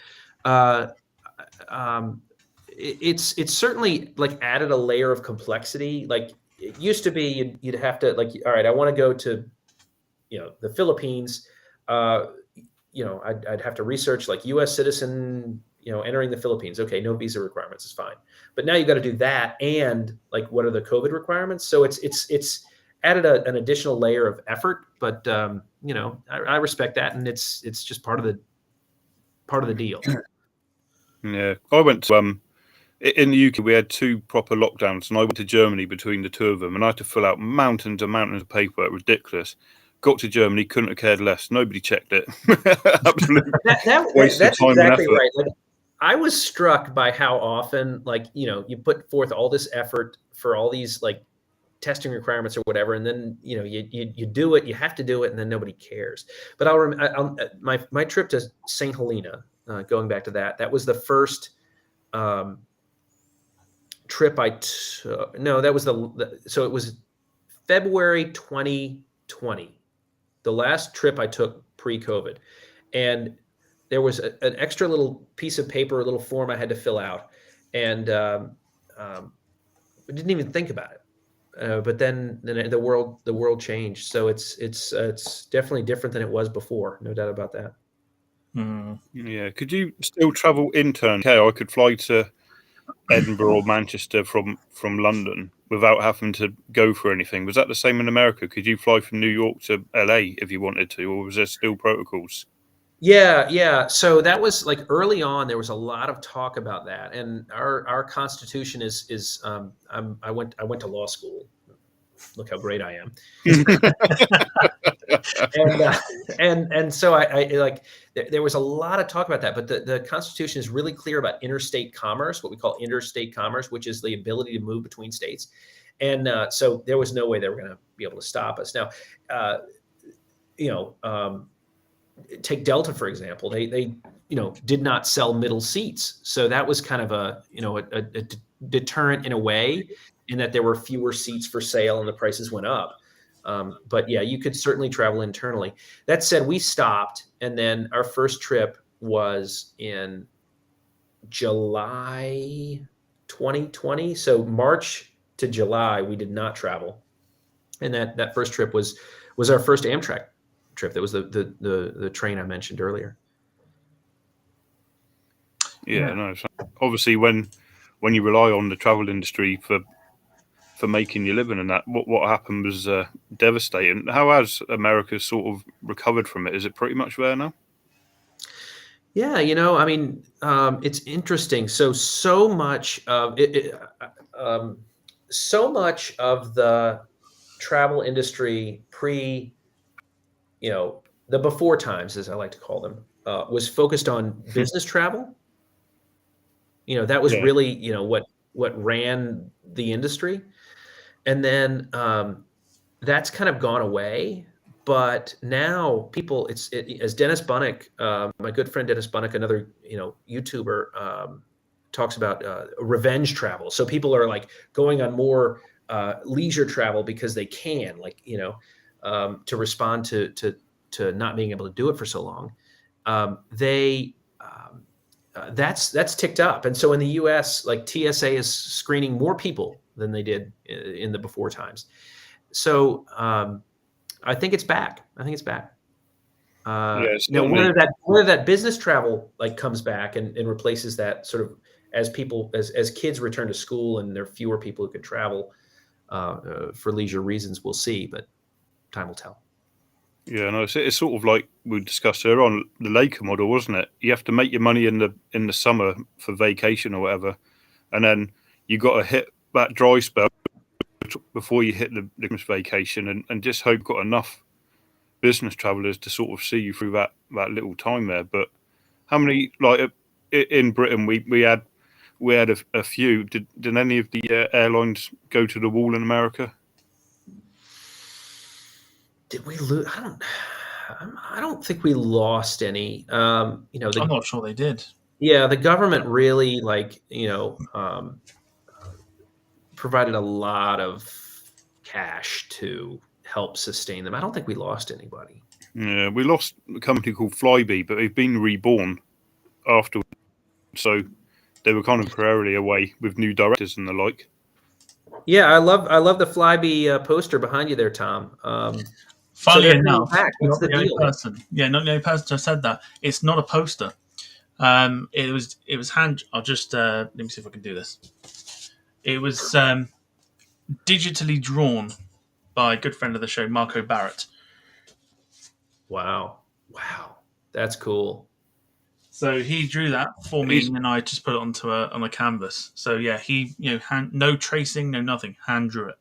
it's certainly like added a layer of complexity. Like it used to be, you'd have to like, all right, I want to go to, the Philippines. I'd have to research like U.S. citizen, entering the Philippines. Okay, no visa requirements is fine. But now you got to do that, and like, what are the COVID requirements? So it's added an additional layer of effort. But I respect that, and it's just part of the deal. Yeah, I went to in the UK, we had 2 proper lockdowns, and I went to Germany between the 2 of them, and I had to fill out mountains and mountains of paperwork. Ridiculous. Got to Germany, couldn't have cared less. Nobody checked it. Absolutely. That's exactly right. Like, I was struck by how often, like, you put forth all this effort for all these like testing requirements or whatever, and then you do it, you have to do it, and then nobody cares. But my trip to St. Helena, going back to that was the first trip I took. No, that was so it was February 2020, the last trip I took pre-COVID, and there was an extra little piece of paper, a little form I had to fill out, and I didn't even think about it. But then the world changed, so it's definitely different than it was before, no doubt about that. Yeah, could you still travel intern? Okay, I could fly to Edinburgh or Manchester from London without having to go for anything. Was that the same in America? Could you fly from New York to LA if you wanted to, or was there still protocols? Yeah. So that was like early on. There was a lot of talk about that, and our Constitution is. I went to law school look how great I am. And so I like there was a lot of talk about that, but the Constitution is really clear about interstate commerce, what we call interstate commerce, which is the ability to move between states. And so there was no way they were going to be able to stop us. Now, take Delta, for example. They did not sell middle seats. So that was kind of a deterrent in a way, in that there were fewer seats for sale and the prices went up. But yeah, you could certainly travel internally. That said, we stopped, and then our first trip was in July 2020. So March to July, we did not travel. And that first trip was our first Amtrak trip. That was the train I mentioned earlier. Yeah, no. So obviously, when you rely on the travel industry for making your living and that, what happened was devastating. How has America sort of recovered from it? Is it pretty much there now? Yeah, I mean, it's interesting. So much of it, so much of the travel industry the before times, as I like to call them, was focused on business travel. That was really, what ran the industry. And then that's kind of gone away. But now people, as Dennis Bunnick, my good friend Dennis Bunnick, another YouTuber, talks about revenge travel. So people are like going on more leisure travel because they can, to respond to not being able to do it for so long. That's ticked up, and so in the U.S., like TSA is screening more people than they did in the before times. So I think it's back. Now whether that business travel comes back and replaces that, sort of, as kids return to school and there are fewer people who can travel for leisure reasons, we'll see, but time will tell. Yeah, no, it's sort of like we discussed earlier on, the Laker model, wasn't it? You have to make your money in the summer for vacation or whatever, and then you got to hit that dry spell before you hit the Christmas vacation, and just hope you've got enough business travelers to sort of see you through that little time there. But how many, like in Britain, we had a few. Did any of the airlines go to the wall in America? Did we lose? I don't think we lost any. I'm not sure they did. Yeah, the government really provided a lot of cash to help sustain them. I don't think we lost anybody. Yeah, we lost a company called Flybe, but they've been reborn afterwards. So they were kind of temporarily away with new directors and the like. Yeah, I love the Flybe poster behind you there, Tom. Funnily enough, what's the deal? Not the only person who said that. It's not a poster. It was hand. I'll just let me see if I can do this. It was digitally drawn by a good friend of the show, Marco Barrett. Wow, that's cool. So he drew that for me, and then I just put it onto on a canvas. So yeah, he no tracing, no nothing, hand drew it.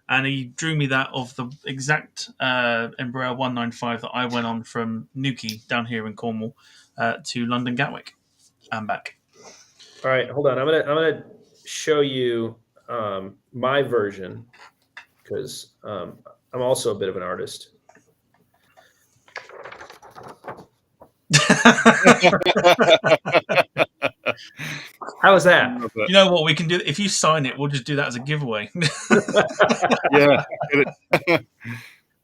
And he drew me that of the exact Embraer 195 that I went on from Newquay down here in Cornwall to London Gatwick and back. All right, hold on. I'm gonna show you my version, because I'm also a bit of an artist. How was that? You know what we can do? If you sign it, we'll just do that as a giveaway. Yeah.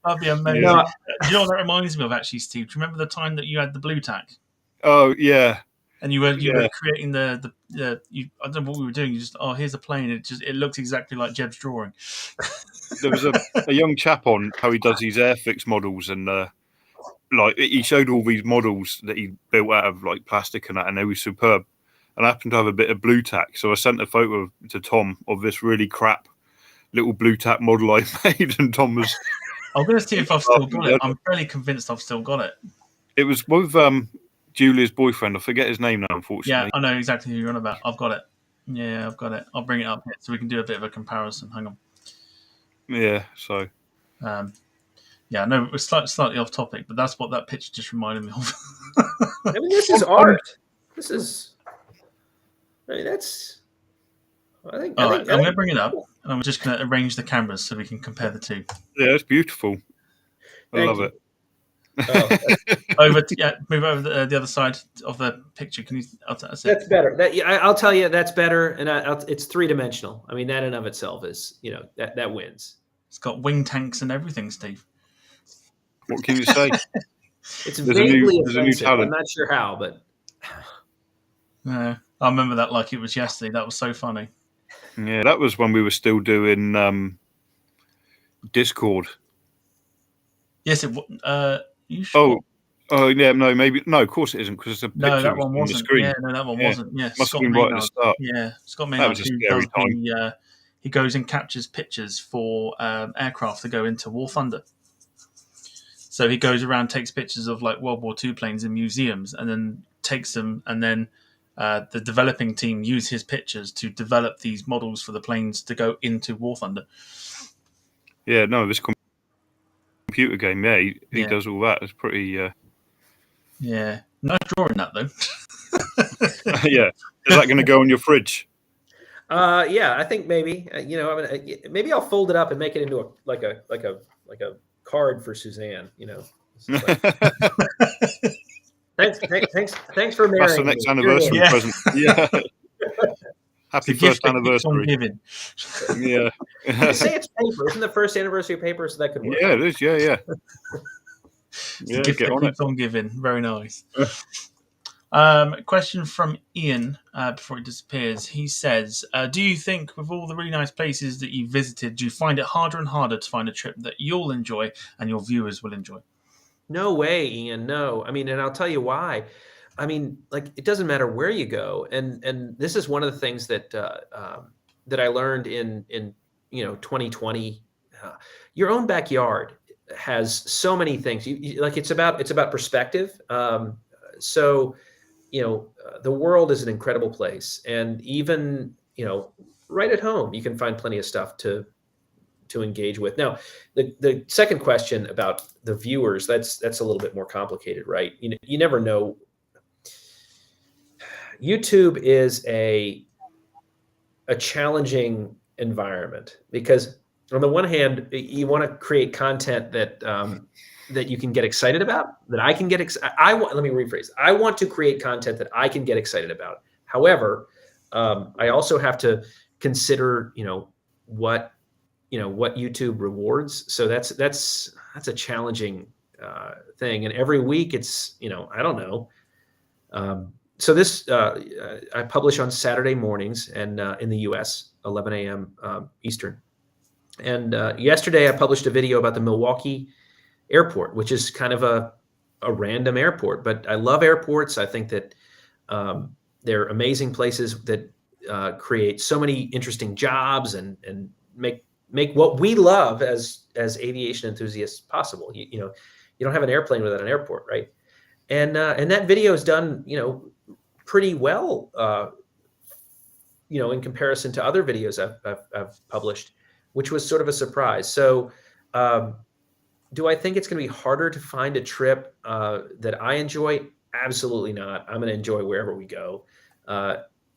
That'd be amazing. Yeah. Do you know what that reminds me of, actually, Steve? Do you remember the time that you had the blue tack? Oh, yeah. And you were creating the I don't know what we were doing. You just, here's a plane. It looks exactly like Jeb's drawing. There was a young chap on how he does these Airfix models, and he showed all these models that he built out of plastic and that, and they were superb. And I happened to have a bit of blue tack, so I sent a photo to Tom of this really crap little blue tack model I made, and Tom was. I'm going to see if I've still got it. I'm fairly convinced I've still got it. It was with Julia's boyfriend. I forget his name now, unfortunately. Yeah, I know exactly who you're on about. I've got it. Yeah, I've got it. I'll bring it up here so we can do a bit of a comparison. Hang on. Yeah, so Um, yeah, I know we're slightly off topic, but that's what that picture just reminded me of. I mean, this is art. This is. I mean, that's. I All right, think. I'm going to bring it up, and I'm just going to arrange the cameras so we can compare the two. yeah, it's beautiful. I Thank love you. it. Oh, Move over the other side of the picture. Can you? That's it. that's better. I'll tell you, that's better, and it's 3-dimensional. I mean, that in of itself is, that wins. It's got wing tanks and everything, Steve. What can you say? It's There's vaguely a new offensive. I'm talent. not sure how, but No, I remember that like it was yesterday. That was so funny. Yeah, that was when we were still doing Discord. Yes, it. You sure? Oh, yeah, no, maybe no. Of course it isn't because it's a picture No, that was one on the wasn't. screen. Yeah, no, that one Yeah. wasn't. Yeah, Must have been right at the start. Yeah, Scott That Maynard, was a who scary does time. he goes and captures pictures for aircraft to go into War Thunder. So he goes around, takes pictures of like World War II planes in museums, and then takes them, and then the developing team use his pictures to develop these models for the planes to go into War Thunder. Yeah, no, this computer game. Yeah, he Yeah. does all that. It's pretty. Yeah, nice drawing that though. Yeah, is that going to go on your fridge? yeah, I think maybe maybe I'll fold it up and make it into a card for Suzanne. This is like, thanks for marrying That's the me. next anniversary Yeah. present. Yeah. Happy The gift first that keeps on anniversary. giving. Yeah. You say it's paper. Isn't the first anniversary of paper? So that could work. Yeah, it is. Yeah, yeah. The Yeah, gift get that on it. keeps on giving. Very nice. Question from Ian before he disappears. He says, do you think with all the really nice places that you visited, do you find it harder and harder to find a trip that you'll enjoy and your viewers will enjoy? No way, Ian. No. I mean, and I'll tell you why. I mean, like, it doesn't matter where you go, and this is one of the things that that I learned in 2020. Your own backyard has so many things. Like it's about perspective. So the world is an incredible place, and even right at home, you can find plenty of stuff to engage with. Now, the second question about the viewers, that's a little bit more complicated, right? You never know. YouTube is a challenging environment because on the one hand, you want to create content that that you can get excited about, that I can get excited. Let me rephrase. I want to create content that I can get excited about. However, I also have to consider, what YouTube rewards. So that's a challenging thing. And every week it's, I don't know. So this, I publish on Saturday mornings and in the US, 11 a.m. Eastern. And yesterday I published a video about the Milwaukee airport, which is kind of a random airport, but I love airports. I think that they're amazing places that create so many interesting jobs and make what we love as aviation enthusiasts possible. You don't have an airplane without an airport, right? And that video is done, pretty well, in comparison to other videos I've published, which was sort of a surprise. So, do I think it's going to be harder to find a trip that I enjoy? Absolutely not. I'm going to enjoy wherever we go.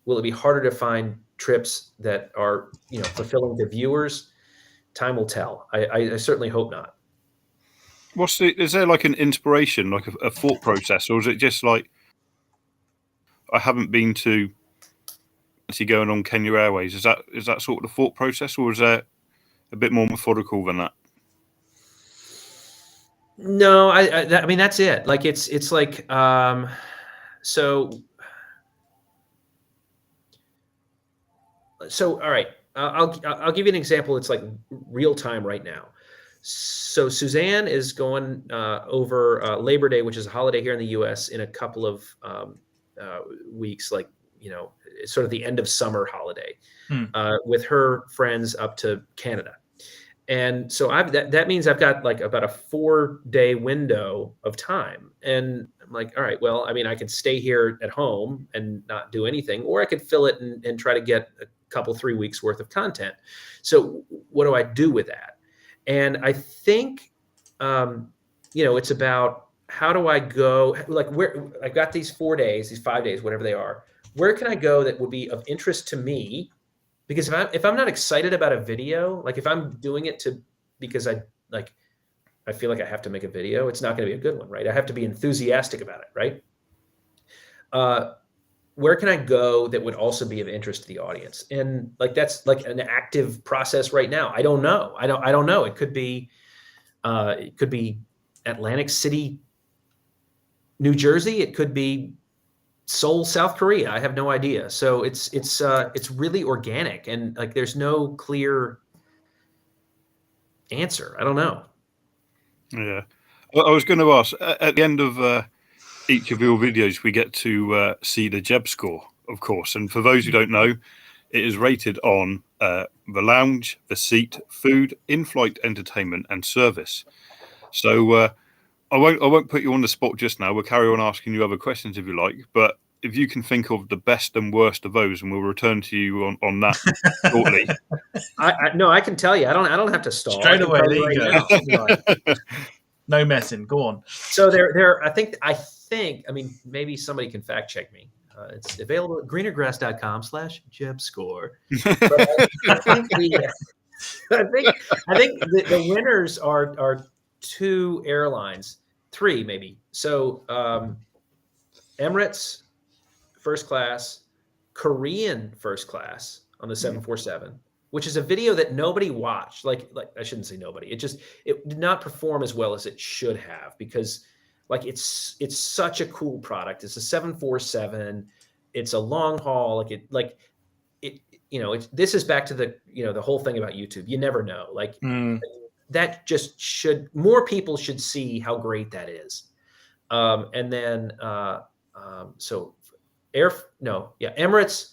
Will it be harder to find trips that are, fulfilling to viewers? Time will tell. I certainly hope not. Is there like an inspiration, like a thought process, or is it just like I haven't been to going on Kenya Airways? Is that sort of the thought process, or is there a bit more methodical than that? No, I mean that's it. Like it's like so all right. I'll give you an example. It's like real time right now. So Suzanne is going over Labor Day, which is a holiday here in the U.S. in a couple of weeks, like it's sort of the end of summer holiday, with her friends up to Canada. And so that means I've got like about a 4-day window of time. And I'm like, all right, well, I mean, I could stay here at home and not do anything, or I could fill it and try to get a couple, 3 weeks worth of content. So what do I do with that? And I think, it's about how do I go, like where I've got these 4 days, these 5 days, whatever they are, where can I go that would be of interest to me? Because if I'm not excited about a video, like if I'm doing it because I feel like I have to make a video, it's not going to be a good one, right? I have to be enthusiastic about it, right? Where can I go that would also be of interest to the audience? And like that's like an active process right now. I don't know. I don't know. It could be Atlantic City, New Jersey. It could be Seoul, South Korea. I have no idea. So it's really organic, and like there's no clear answer. I don't know. Yeah. Well, I was going to ask, at the end of each of your videos, we get to see the Jeb score, of course. And for those who don't know, it is rated on the lounge, the seat, food, in-flight entertainment, and service. So I won't put you on the spot just now. We'll carry on asking you other questions if you like. But if you can think of the best and worst of those, and we'll return to you on that shortly. No, I can tell you. I don't have to stall. Straight away, there you go. No messing. Go on. So there. I think. I mean, maybe somebody can fact check me. It's available at greenergrass.com/JebScore. I think the winners are 2 airlines, 3 maybe. So Emirates first class, Korean first class on the 747, which is a video that nobody watched. Like I shouldn't say nobody. It did not perform as well as it should have, because like it's such a cool product. It's a 747. It's a long haul. This is back to the whole thing about YouTube. You never know. That just more people should see how great that is. And then Emirates,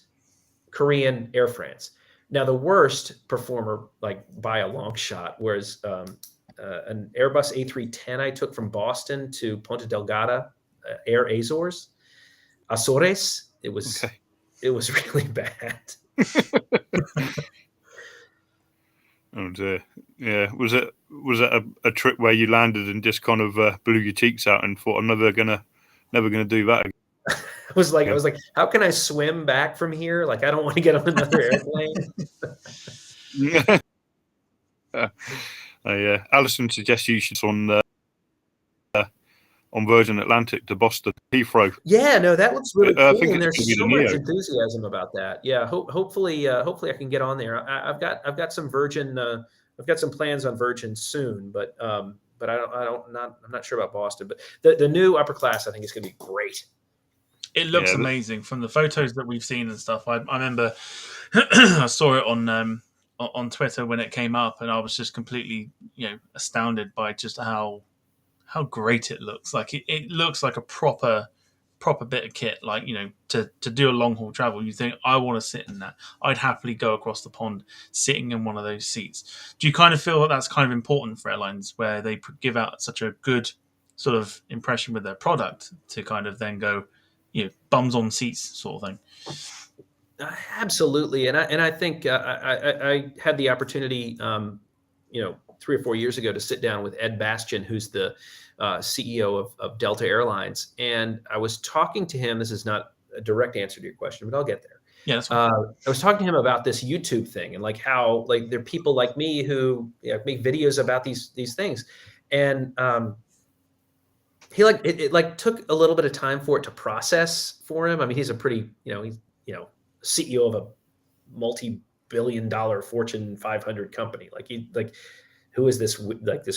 Korean, Air France. Now the worst performer, like by a long shot, was an Airbus A310 I took from Boston to Ponta Delgada, Air Azores. It was really bad. Oh dear. Yeah. Was it a trip where you landed and just kind of blew your cheeks out and thought, I'm never gonna do that again? I was like, how can I swim back from here? Like, I don't want to get on another airplane. Yeah. Alison suggests you should on Virgin Atlantic to Boston, Heathrow. Yeah, no, that looks really cool. And there's so much enthusiasm about that. Yeah, hopefully I can get on there. I've got some Virgin. I've got some plans on Virgin soon, but I'm not sure about Boston. But the new upper class, I think, is going to be great. It looks amazing from the photos that we've seen and stuff. I remember I saw it on Twitter when it came up, and I was just completely astounded by just how great it looks. Like it looks like a proper bit of kit. Like, to do a long haul travel, you think, I want to sit in that. I'd happily go across the pond sitting in one of those seats. Do you kind of feel that that's kind of important for airlines, where they give out such a good sort of impression with their product to kind of then go, bums on seats sort of thing? Absolutely. And I think I had the opportunity, 3 or 4 years ago to sit down with Ed Bastian, who's the CEO of Delta Airlines. And I was talking to him. This is not a direct answer to your question, but I'll get there. Yeah, that's fine. I was talking to him about this YouTube thing, and like how there are people like me who make videos about these things. And he it took a little bit of time for it to process for him. I mean, he's a pretty, he's CEO of a multi-billion-dollar Fortune 500 company. Who is this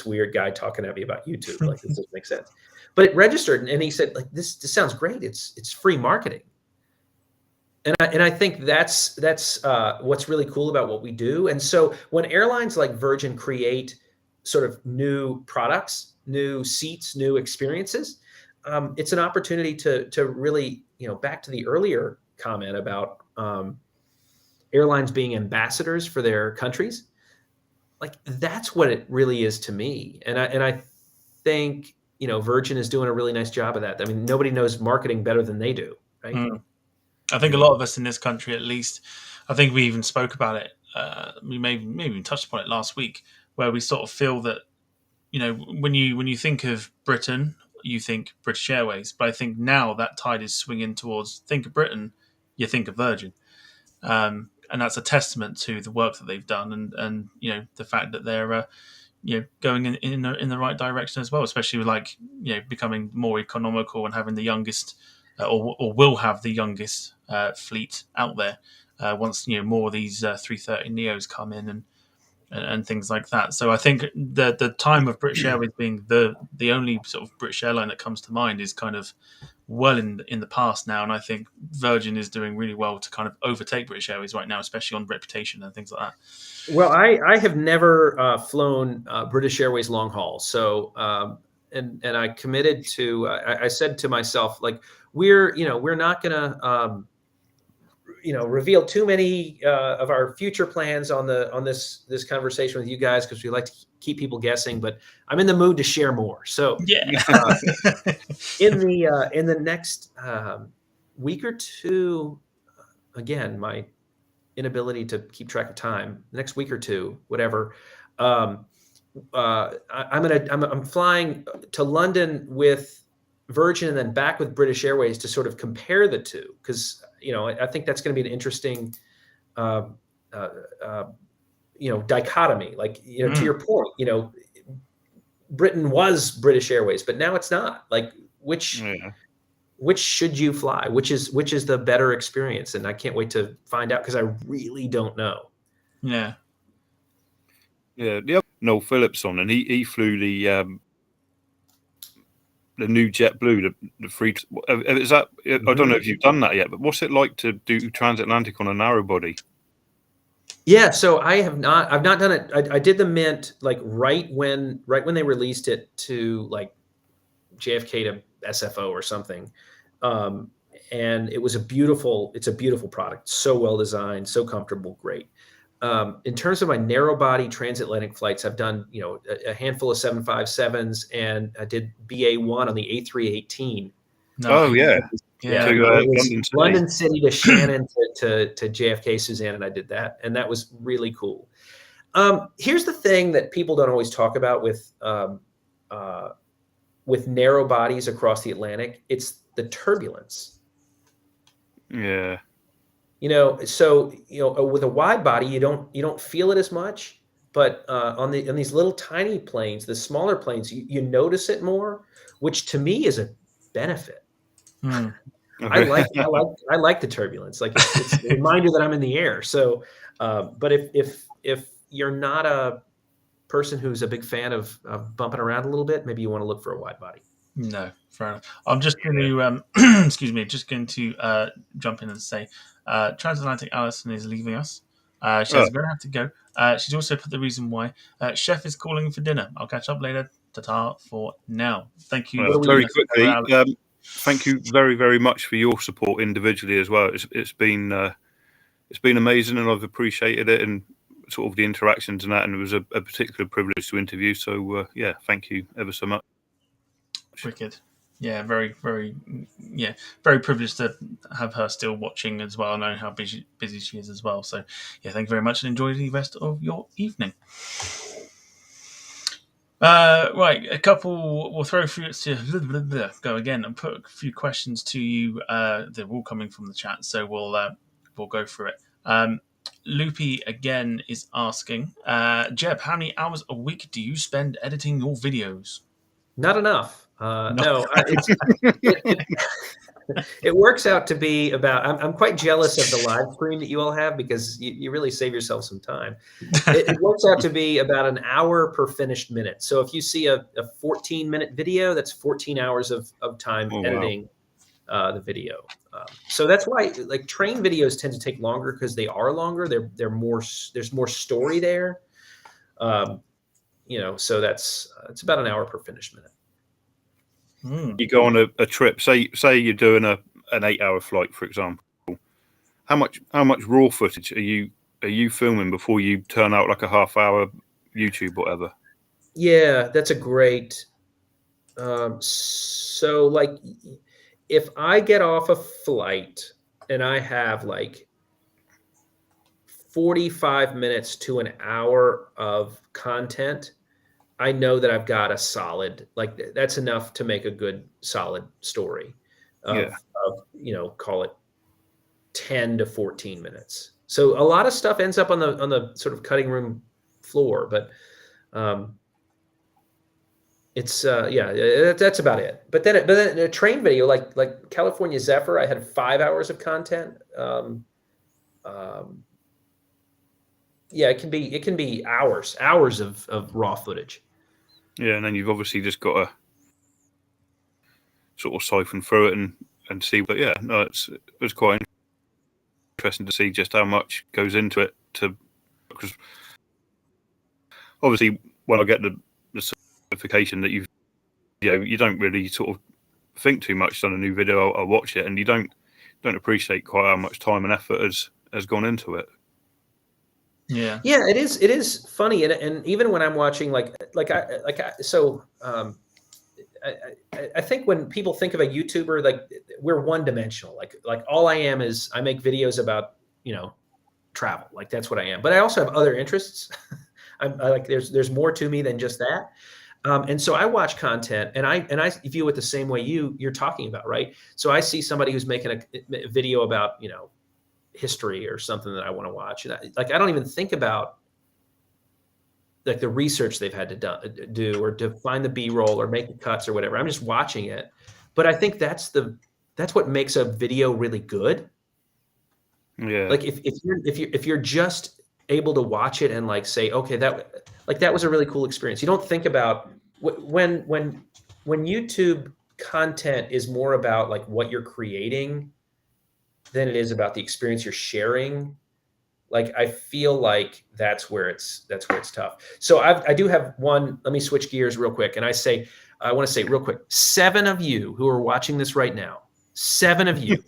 weird guy talking at me about YouTube? Like, this doesn't make sense. But it registered, and he said, like, this sounds great. It's free marketing. And I think that's what's really cool about what we do. And so when airlines like Virgin create sort of new products, new seats, new experiences, it's an opportunity to really, back to the earlier comment about airlines being ambassadors for their countries. Like, that's what it really is to me. And I think, Virgin is doing a really nice job of that. I mean, nobody knows marketing better than they do, right? I think a lot of us in this country, at least, I think we even spoke about it. We maybe even touched upon it last week, where we sort of feel that, when you think of Britain, you think British Airways, but I think now that tide is swinging towards think of Britain, you think of Virgin, and that's a testament to the work that they've done, and the fact that they're going in the right direction as well, especially with becoming more economical and having the youngest, or will have the youngest fleet out there once more of these 330 Neos come in and things like that. So I think the time of British Airways being the only sort of British airline that comes to mind is kind of well in the past now, and I think Virgin is doing really well to kind of overtake British Airways right now, especially on reputation and things like that. Well, I have never flown British Airways long haul, so and I committed to. I said to myself, like, we're not gonna reveal too many of our future plans on this conversation with you guys, because we like to keep people guessing. But I'm in the mood to share more. So in the next week or two, again, my inability to keep track of time, the next week or two, whatever. I'm flying to London with Virgin and then back with British Airways to sort of compare the two, because I think that's going to be an interesting dichotomy. Like, to your point, Britain was British Airways, but now it's not. Like, which should you fly? Which is the better experience? And I can't wait to find out, because I really don't know. Yeah. The other Noel Phillips on, and he flew the new JetBlue, the free. Is that? I don't know if you've done that yet, but what's it like to do transatlantic on a narrow body? Yeah, so I've not done it. I did the Mint like right when they released it to like JFK to SFO or something. And it's a beautiful product. So well designed, so comfortable, great. In terms of my narrow body transatlantic flights, I've done, a handful of 757s, and I did BA1 on the A318. Oh yeah. To, London City to Shannon to JFK, Suzanne, and I did that, and that was really cool. Here's the thing that people don't always talk about with narrow bodies across the Atlantic. It's the turbulence. Yeah. So with a wide body, you don't feel it as much, but on these little tiny planes, the smaller planes, you notice it more, which to me is a benefit. Okay. I like the turbulence. Like, it's a reminder that I'm in the air. So, but if you're not a person who's a big fan of bumping around a little bit, maybe you want to look for a wide body. No, fair enough. I'm just going to, excuse me, jump in and say, Transatlantic Alison is leaving us. She says, going to have to go. She's also put the reason why. Chef is calling for dinner. I'll catch up later. Ta-ta for now. Thank you. Very quickly, thank you very, very much for your support individually as well. It's been amazing, and I've appreciated it, and sort of the interactions and that, and it was a particular privilege to interview. So thank you ever so much. Wicked. Yeah, very, very, very privileged to have her still watching as well. I know how busy she is as well. So, thank you very much, and enjoy the rest of your evening. Right, a couple. We'll throw a few to go again and put a few questions to you. They're all coming from the chat, so we'll go through it. Loopy again is asking, Jeb, how many hours a week do you spend editing your videos? Not enough. No, it works out to be about. I'm quite jealous of the live stream that you all have, because you really save yourself some time. It works out to be about an hour per finished minute. So if you see a 14-minute video, that's 14 hours of time editing the video. So that's why like train videos tend to take longer, because they are longer. They're more. There's more story there. So it's about an hour per finished minute. You go on a trip. Say you're doing an 8-hour flight, for example. How much raw footage are you filming before you turn out like a half-hour YouTube, whatever? Yeah, that's a great. So like, if I get off a flight and I have like 45 minutes to an hour of content, I know that I've got a solid, like that's enough to make a good solid story of call it 10 to 14 minutes. So a lot of stuff ends up on the sort of cutting room floor, but it's that's about it. But then a train video like California Zephyr, I had 5 hours of content. It can be hours of raw footage. Yeah, and then you've obviously just got to sort of siphon through it and see. But yeah, no, it's quite interesting to see just how much goes into it. Because obviously, when I get the certification that you don't really sort of think too much on a new video. I'll watch it, and you don't appreciate quite how much time and effort has gone into it. Yeah, it is funny, and even when I'm watching I think when people think of a YouTuber, like we're one dimensional. Like all I am is I make videos about travel. Like that's what I am. But I also have other interests. I like there's more to me than just that. And so I watch content, and I view it the same way you're talking about, right? So I see somebody who's making a video about history or something that I want to watch, and I don't even think about like the research they've had to do or to find the B-roll or make the cuts or whatever. I'm just watching it, but I think that's what makes a video really good. Yeah. Like if you're just able to watch it and like say, okay, that was a really cool experience. You don't think about when YouTube content is more about like what you're creating than it is about the experience you're sharing. Like I feel like that's where it's tough. So I do have one. Let me switch gears real quick, and I want to say real quick, 7 of you who are watching this right now, 7 of you.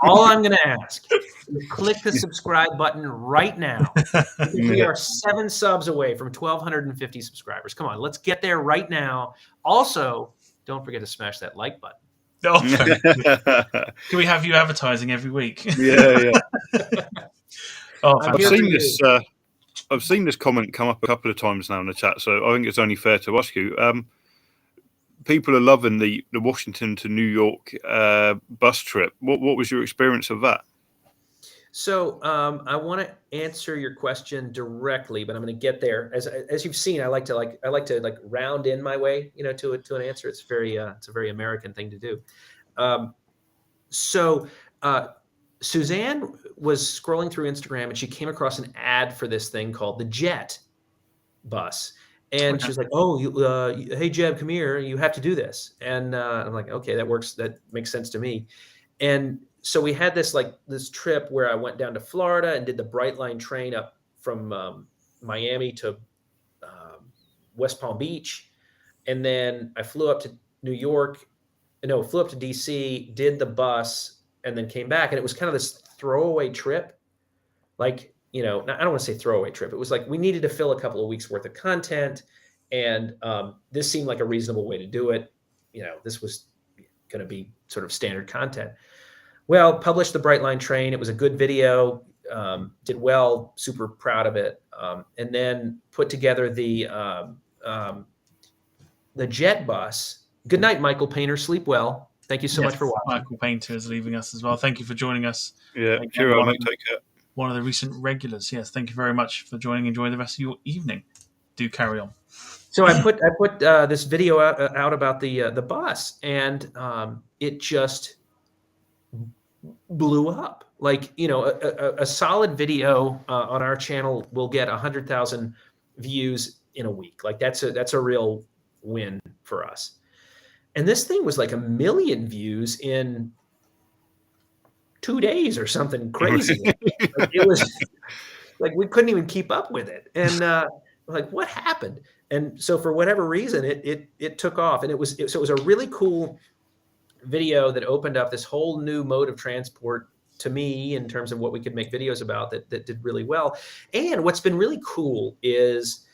All I'm going to ask is click the subscribe button right now. We are 7 subs away from 1,250 subscribers. Come on, let's get there right now. Also, don't forget to smash that like button. Oh, can we have you advertising every week? Yeah. Oh, I've seen this comment come up a couple of times now in the chat, so I think it's only fair to ask you. People are loving the Washington to New York bus trip. What was your experience of that? So I want to answer your question directly, but I'm going to get there. As you've seen, I like to round in my way, to an answer. It's a very American thing to do. So Suzanne was scrolling through Instagram and she came across an ad for this thing called the Jet bus. And she was like, "Oh, hey Jeb, come here. You have to do this." And I'm like, "Okay, that works. That makes sense to me." And so we had this trip where I went down to Florida and did the Bright Line train up from Miami to West Palm Beach, and then I flew up to flew up to DC, did the bus, and then came back. And it was kind of this throwaway trip, I don't want to say throwaway trip. It was like we needed to fill a couple of weeks worth of content, and this seemed like a reasonable way to do it. This was going to be sort of standard content. Well, published the Bright Line train. It was a good video, did well, super proud of it. And then put together the Jet bus. Good night, Michael Painter. Sleep well. Thank you so much for watching. Michael Painter is leaving us as well. Thank you for joining us. Yeah, cheerio, mate. Take care. One of the recent regulars. Yes, thank you very much for joining. Enjoy the rest of your evening. Do carry on. So I put this video out about the bus, and it just blew up. A solid video on our channel will get 100,000 views in a week. Like that's a real win for us. And this thing was like 1 million views in 2 days or something crazy. It was like we couldn't even keep up with it. And what happened? And so for whatever reason, it took off. And it was a really cool video that opened up this whole new mode of transport to me in terms of what we could make videos about that did really well. And what's been really cool is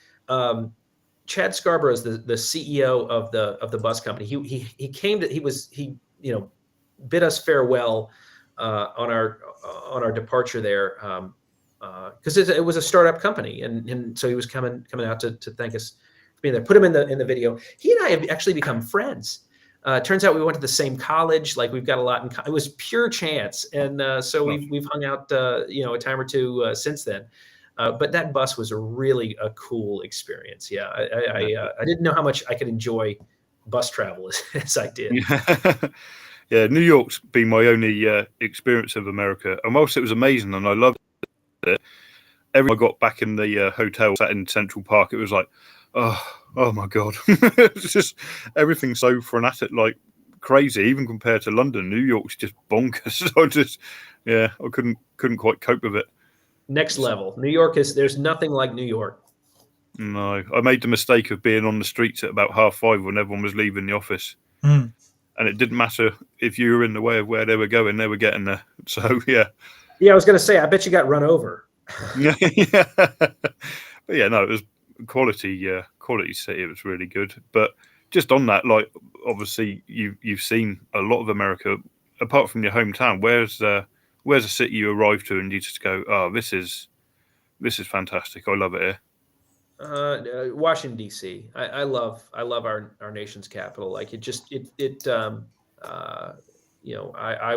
Chad Scarborough is the CEO of the bus company. He bid us farewell on our departure there because it was a startup company, and so he was coming out to thank us for being there. Put him in the video. He and I have actually become friends. Turns out we went to the same college. Like we've got a lot in it was pure chance, and so we've hung out a time or two since then. But that bus was really a cool experience. Yeah, I didn't know how much I could enjoy bus travel as I did. Yeah, New York's been my only experience of America, and whilst it was amazing and I loved it, every time I got back in the hotel, sat in Central Park, it was like, oh my god, it's just everything's so frenetic, like crazy. Even compared to London, New York's just bonkers. I couldn't quite cope with it. Next level. New York there's nothing like New York. No, I made the mistake of being on the streets at about 5:30 when everyone was leaving the office. And it didn't matter if you were in the way of where they were going, they were getting there. So, yeah. Yeah, I was going to say, I bet you got run over. Yeah. But yeah, no, it was quality city. It was really good. But just on that, like, obviously, you've seen a lot of America. Apart from your hometown, where's a city you arrive to and you just go, oh, this is fantastic. I love it here. Washington D.C. I love our nation's capital. Like I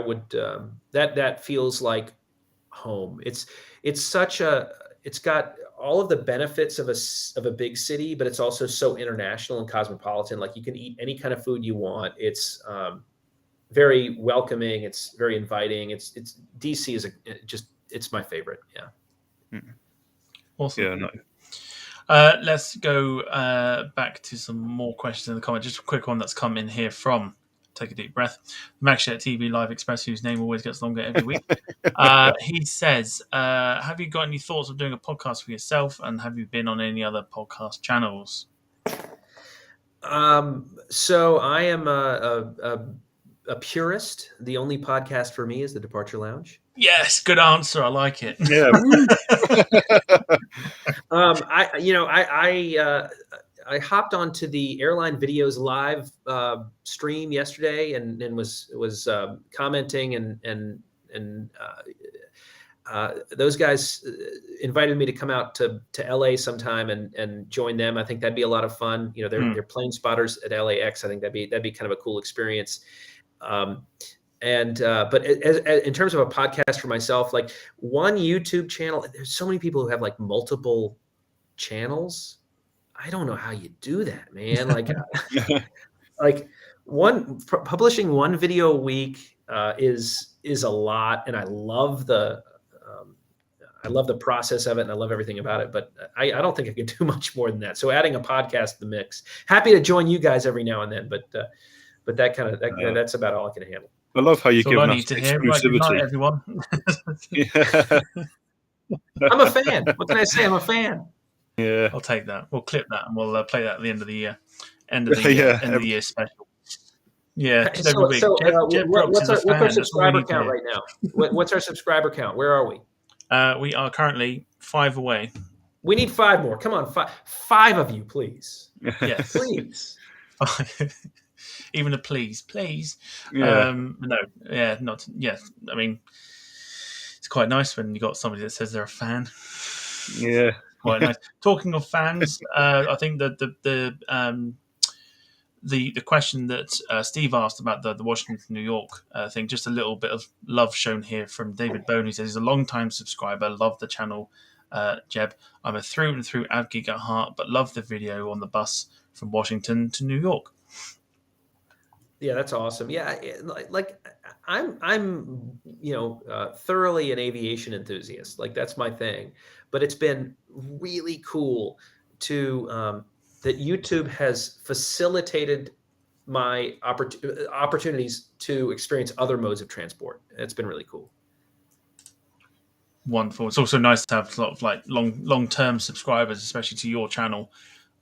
would that feels like home. It's got all of the benefits of a big city, but it's also so international and cosmopolitan. Like you can eat any kind of food you want. It's very welcoming. It's very inviting. It's DC is it's my favorite. Yeah. Awesome. Yeah. No. Let's go back to some more questions in the comments. Just a quick one that's come in here from, take a deep breath, MaxShet TV Live Express, whose name always gets longer every week. He says, have you got any thoughts of doing a podcast for yourself, and have you been on any other podcast channels? So I am a purist. The only podcast for me is the Departure Lounge. Yes, good answer. I like it. Yeah. I hopped onto the Airline Videos Live stream yesterday and was commenting and those guys invited me to come out to LA sometime and join them. I think that'd be a lot of fun. They're plane spotters at LAX. I think that'd be kind of a cool experience. But in terms of a podcast for myself, like one YouTube channel, there's so many people who have like multiple channels. I don't know how you do that, man. Like publishing one video a week is a lot, and I love the process of it, and I love everything about it. But I don't think I could do much more than that. So adding a podcast to the mix. Happy to join you guys every now and then, but that's about all I can handle. I love how you give us exclusivity. Right, everyone. I'm a fan. What can I say? I'm a fan. Yeah, I'll take that. We'll clip that and we'll play that at the end of the year. End of the year special. Yeah. What's our subscriber count right now? What's our subscriber count? Where are we? We are currently 5 away. We need 5 more. Come on, five of you, please. Yes, please. Even a please. Yeah. No, yeah, not. Yeah, I mean, it's quite nice when you got somebody that says they're a fan. Yeah, quite nice. Talking of fans, I think that the question that Steve asked about the Washington New York thing, just a little bit of love shown here from David Bone, who says he's a long-time subscriber, love the channel, Jeb. I'm a through and through AvGeek at heart, but love the video on the bus from Washington to New York. Yeah, that's awesome. Yeah, like I'm thoroughly an aviation enthusiast. Like that's my thing. But it's been really cool to that YouTube has facilitated my opportunities to experience other modes of transport. It's been really cool. Wonderful. It's also nice to have a lot of like long-term subscribers, especially to your channel.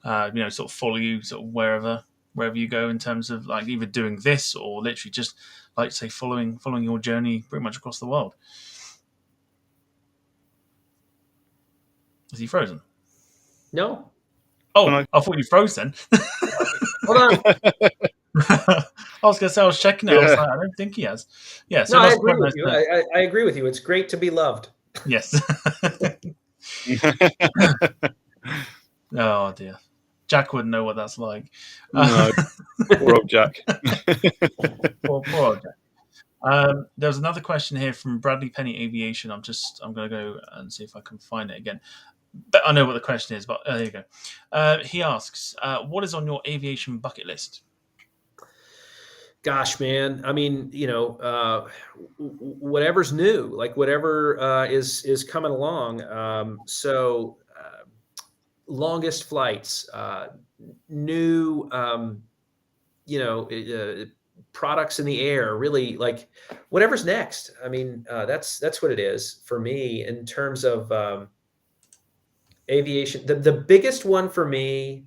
Sort of follow you sort of wherever you go in terms of like either doing this or literally just like say following your journey pretty much across the world. Is he frozen? No. Oh, I thought you froze then. Hold on. I was going to say, I was checking it. I was like, I don't think he has. Yeah. So no, I agree with you. I agree with you. It's great to be loved. Yes. Oh dear. Jack wouldn't know what that's like. No, poor old Jack. Poor old Jack. There's another question here from Bradley Penny Aviation. I'm going to go and see if I can find it again. But I know what the question is, but there you go. He asks, what is on your aviation bucket list? Gosh, man. I mean, whatever's new, like whatever is coming along. Longest flights, new, products in the air, really like whatever's next. I mean, that's what it is for me in terms of aviation. The biggest one for me,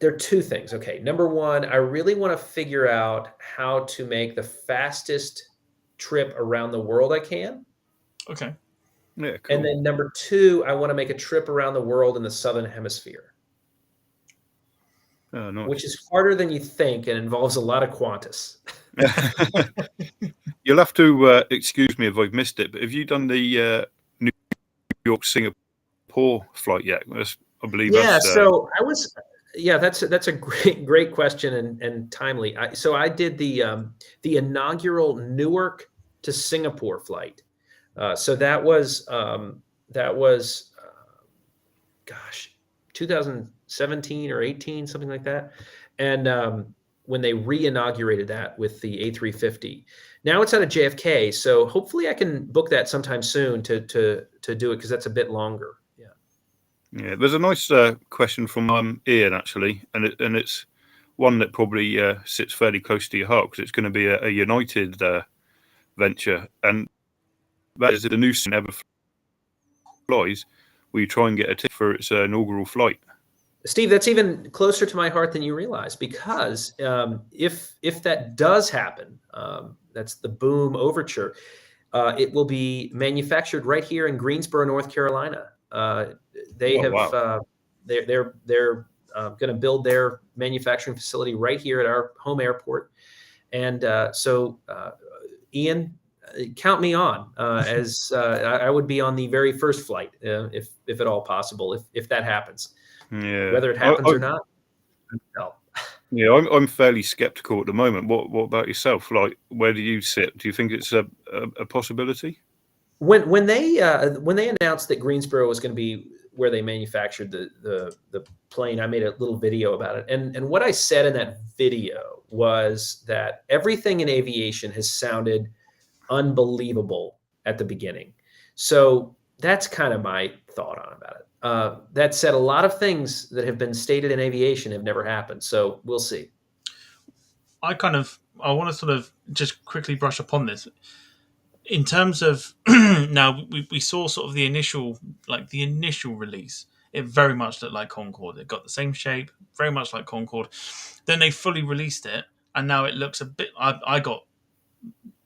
there are two things. Okay. Number one, I really want to figure out how to make the fastest trip around the world I can. Okay. Yeah, cool. And then number two, I want to make a trip around the world in the Southern Hemisphere. Oh, nice. Which is harder than you think and involves a lot of Qantas. You'll have to excuse me if I've missed it, but have you done the New York Singapore flight yet? I believe. Yeah, so I was. Yeah, that's a great question and timely. So I did the inaugural Newark to Singapore flight. So that was gosh, 2017 or 18, something like that. And when they re-inaugurated that with the A350, now it's out of JFK. So hopefully I can book that sometime soon to do it, because that's a bit longer. Yeah. Yeah, there's a nice question from Ian actually, and it's one that probably sits fairly close to your heart because it's going to be a United venture, and that is the new ever flies. Will you try and get a ticket for its inaugural flight? Steve, that's even closer to my heart than you realize, because if that does happen, that's the Boom Overture. It will be manufactured right here in Greensboro, North Carolina. They're going to build their manufacturing facility right here at our home airport, and Ian, count me on as I would be on the very first flight if at all possible, if that happens. Yeah, Whether it happens or not, no. Yeah, I'm fairly skeptical at the moment. What about yourself? Like, where do you sit? Do you think it's a possibility? When they announced that Greensboro was going to be where they manufactured the plane, I made a little video about it, and what I said in that video was that everything in aviation has sounded unbelievable at the beginning. So that's kind of my thought on about it. That said, a lot of things that have been stated in aviation have never happened. So we'll see. I want to sort of just quickly brush upon this. In terms of now, we saw sort of the initial release. It very much looked like Concorde. It got the same shape, very much like Concorde. Then they fully released it, and now it looks a bit. I got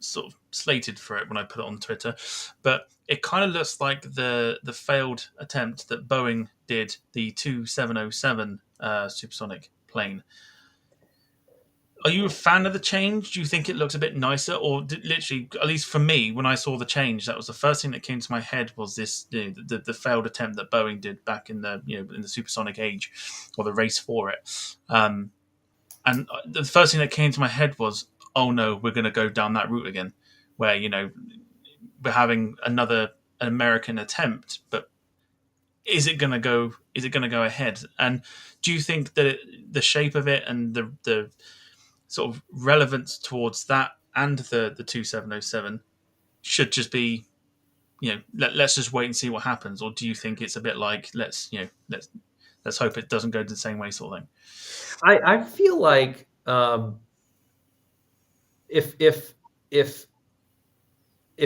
sort of slated for it when I put it on Twitter, but it kind of looks like the failed attempt that Boeing did, the 2707 supersonic plane. Are you a fan of the change? Do you think it looks a bit nicer, or literally, at least for me, when I saw the change, that was the first thing that came to my head was this: the failed attempt that Boeing did back in the in the supersonic age, or the race for it. And the first thing that came to my head was, oh no, we're going to go down that route again, where we're having an American attempt, but is it going to go ahead? And do you think that the shape of it and the sort of relevance towards that and the 2707 should just be, let's just wait and see what happens? Or do you think it's a bit like let's hope it doesn't go the same way sort of thing? I feel like if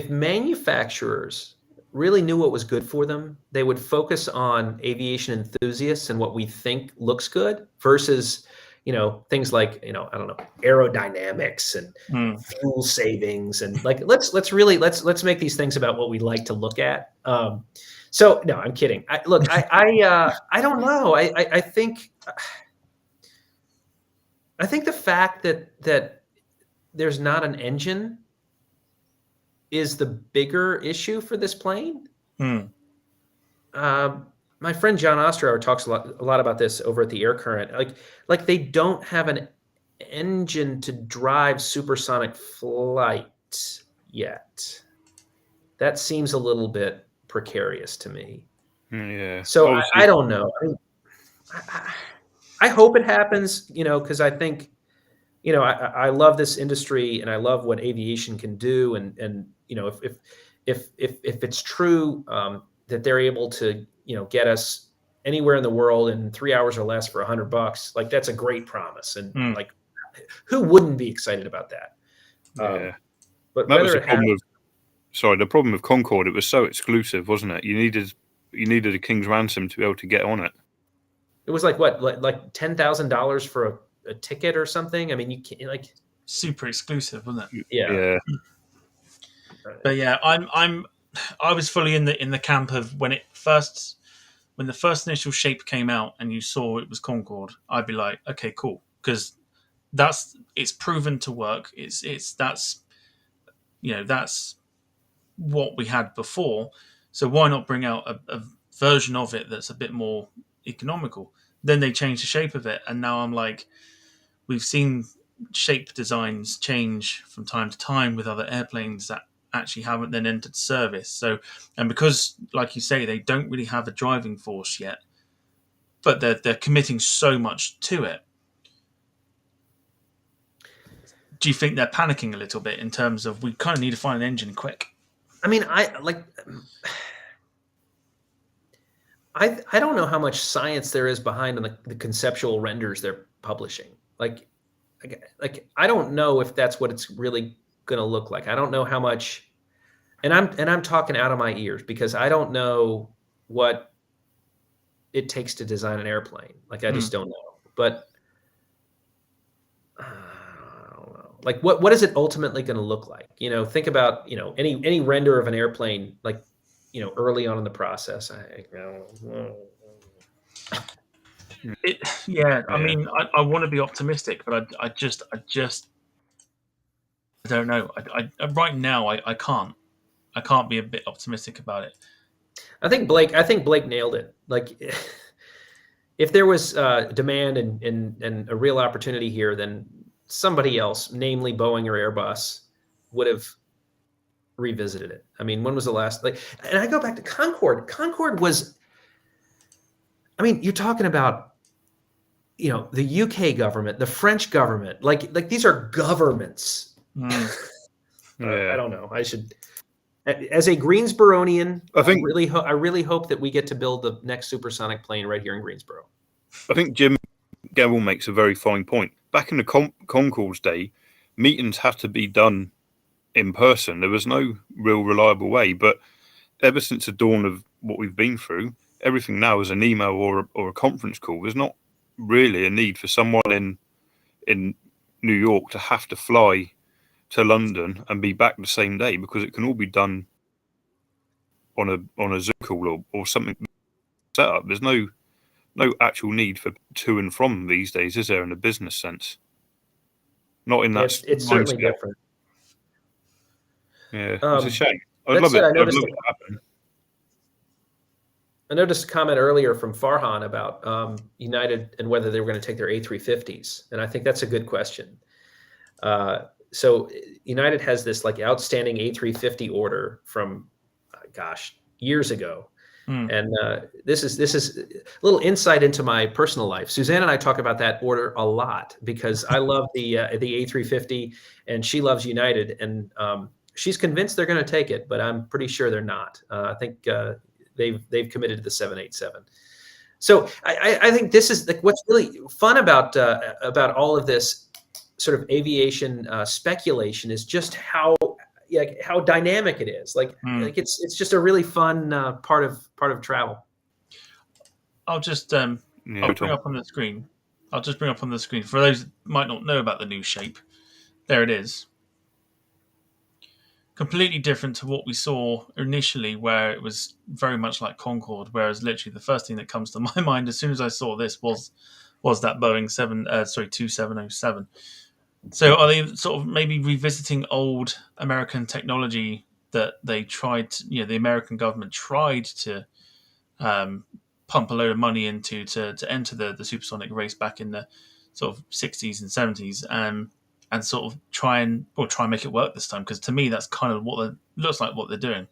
manufacturers really knew what was good for them, they would focus on aviation enthusiasts and what we think looks good versus, things like, I don't know, aerodynamics and fuel savings, and like, let's make these things about what we like to look at. So no, I'm kidding. I don't know. I think the fact that there's not an engine is the bigger issue for this plane. Hmm. My friend John Ostrower talks a lot about this over at the Air Current. Like they don't have an engine to drive supersonic flight yet. That seems a little bit precarious to me. Yeah. So I don't know. I hope it happens, because I think, I love this industry and I love what aviation can do. And if it's true that they're able to, get us anywhere in the world in 3 hours or less for $100, like that's a great promise. And like, who wouldn't be excited about that? Yeah. But that was whether the problem the problem with Concorde, it was so exclusive, wasn't it? You needed a king's ransom to be able to get on it. it was like what, like $10,000 for a ticket or something. I mean, you can't like Super exclusive, wasn't it? Yeah. But yeah, I was fully in the camp of when the first initial shape came out and you saw it was Concorde, I'd be like, okay, cool, because it's proven to work. That's what we had before. So why not bring out a version of it that's a bit more economical? Then they changed the shape of it, and now I'm like, we've seen shape designs change from time to time with other airplanes that actually haven't then entered service. So, and because, like you say, they don't really have a driving force yet, but they're committing so much to it. Do you think they're panicking a little bit in terms of we kind of need to find an engine quick? I mean, I don't know how much science there is behind the conceptual renders they're publishing. Like I don't know if that's what it's really going to look like. I don't know how much, and I'm talking out of my ears because I don't know what it takes to design an airplane. Like I just don't know. But I don't know. Like what is it ultimately going to look like? Think about any render of an airplane like early on in the process. I mean, I want to be optimistic, but I just don't know. I right now I can't be a bit optimistic about it. I think Blake nailed it. Like if there was demand and a real opportunity here, then somebody else, namely Boeing or Airbus, would have revisited it. I mean, when was the last, and I go back to Concorde. Concorde was, I mean, you're talking about, the UK government, the French government, like these are governments. I don't know. I should, as a Greensboroian, I really hope that we get to build the next supersonic plane right here in Greensboro. I think Jim Gavil makes a very fine point. Back in the Concorde's day, meetings had to be done in person. There was no real reliable way. But ever since the dawn of what we've been through, everything now is an email or a conference call. There's not really a need for someone in New York to have to fly to London and be back the same day, because it can all be done on a Zoom call or something set up. There's no actual need for to and from these days, is there, in a business sense? Not in that. It's certainly different. Yeah, it's a shame. I'd love it to happen. I noticed a comment earlier from Farhan about United and whether they were going to take their A350s, and I think that's a good question. So United has this like outstanding A350 order from, years ago. And this is a little insight into my personal life. Suzanne and I talk about that order a lot because I love the A350 and she loves United, and she's convinced they're going to take it, but I'm pretty sure they're not. I think they've committed to the 787. So I think this is like what's really fun about all of this sort of aviation speculation is just how dynamic it is. Like it's just a really fun part of travel. I'll just I'll bring up on the screen. I'll just bring up on the screen for those that might not know about the new shape. There it is. Completely different to what we saw initially, where it was very much like Concorde. Whereas literally the first thing that comes to my mind as soon as I saw this was that Boeing 2707. So are they sort of maybe revisiting old American technology that they tried to, the American government tried to pump a load of money into to enter the supersonic race back in the sort of 60s and 70s, and sort of try and make it work this time, because to me that's kind of looks like what they're doing.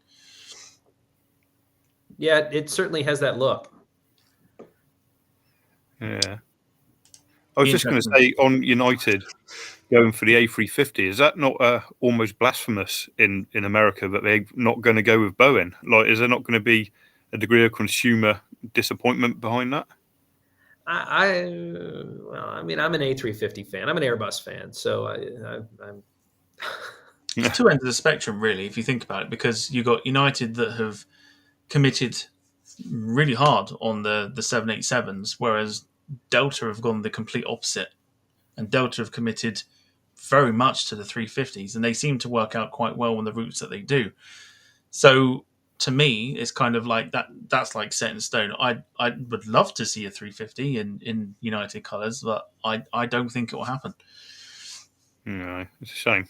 Yeah, it certainly has that look. Yeah. I was just going to say, on United going for the A350, is that not almost blasphemous in America that they're not going to go with Boeing? Like, is there not going to be a degree of consumer disappointment behind that? Well, I mean, I'm an A350 fan. I'm an Airbus fan, so I'm. It's two ends of the spectrum, really, if you think about it, because you've got United that have committed really hard on the 787s, whereas Delta have gone the complete opposite, and Delta have committed very much to the 350s, and they seem to work out quite well on the routes that they do. So to me, it's kind of like that's like set in stone. I would love to see a 350 in United colours, but I don't think it will happen. No, it's a shame.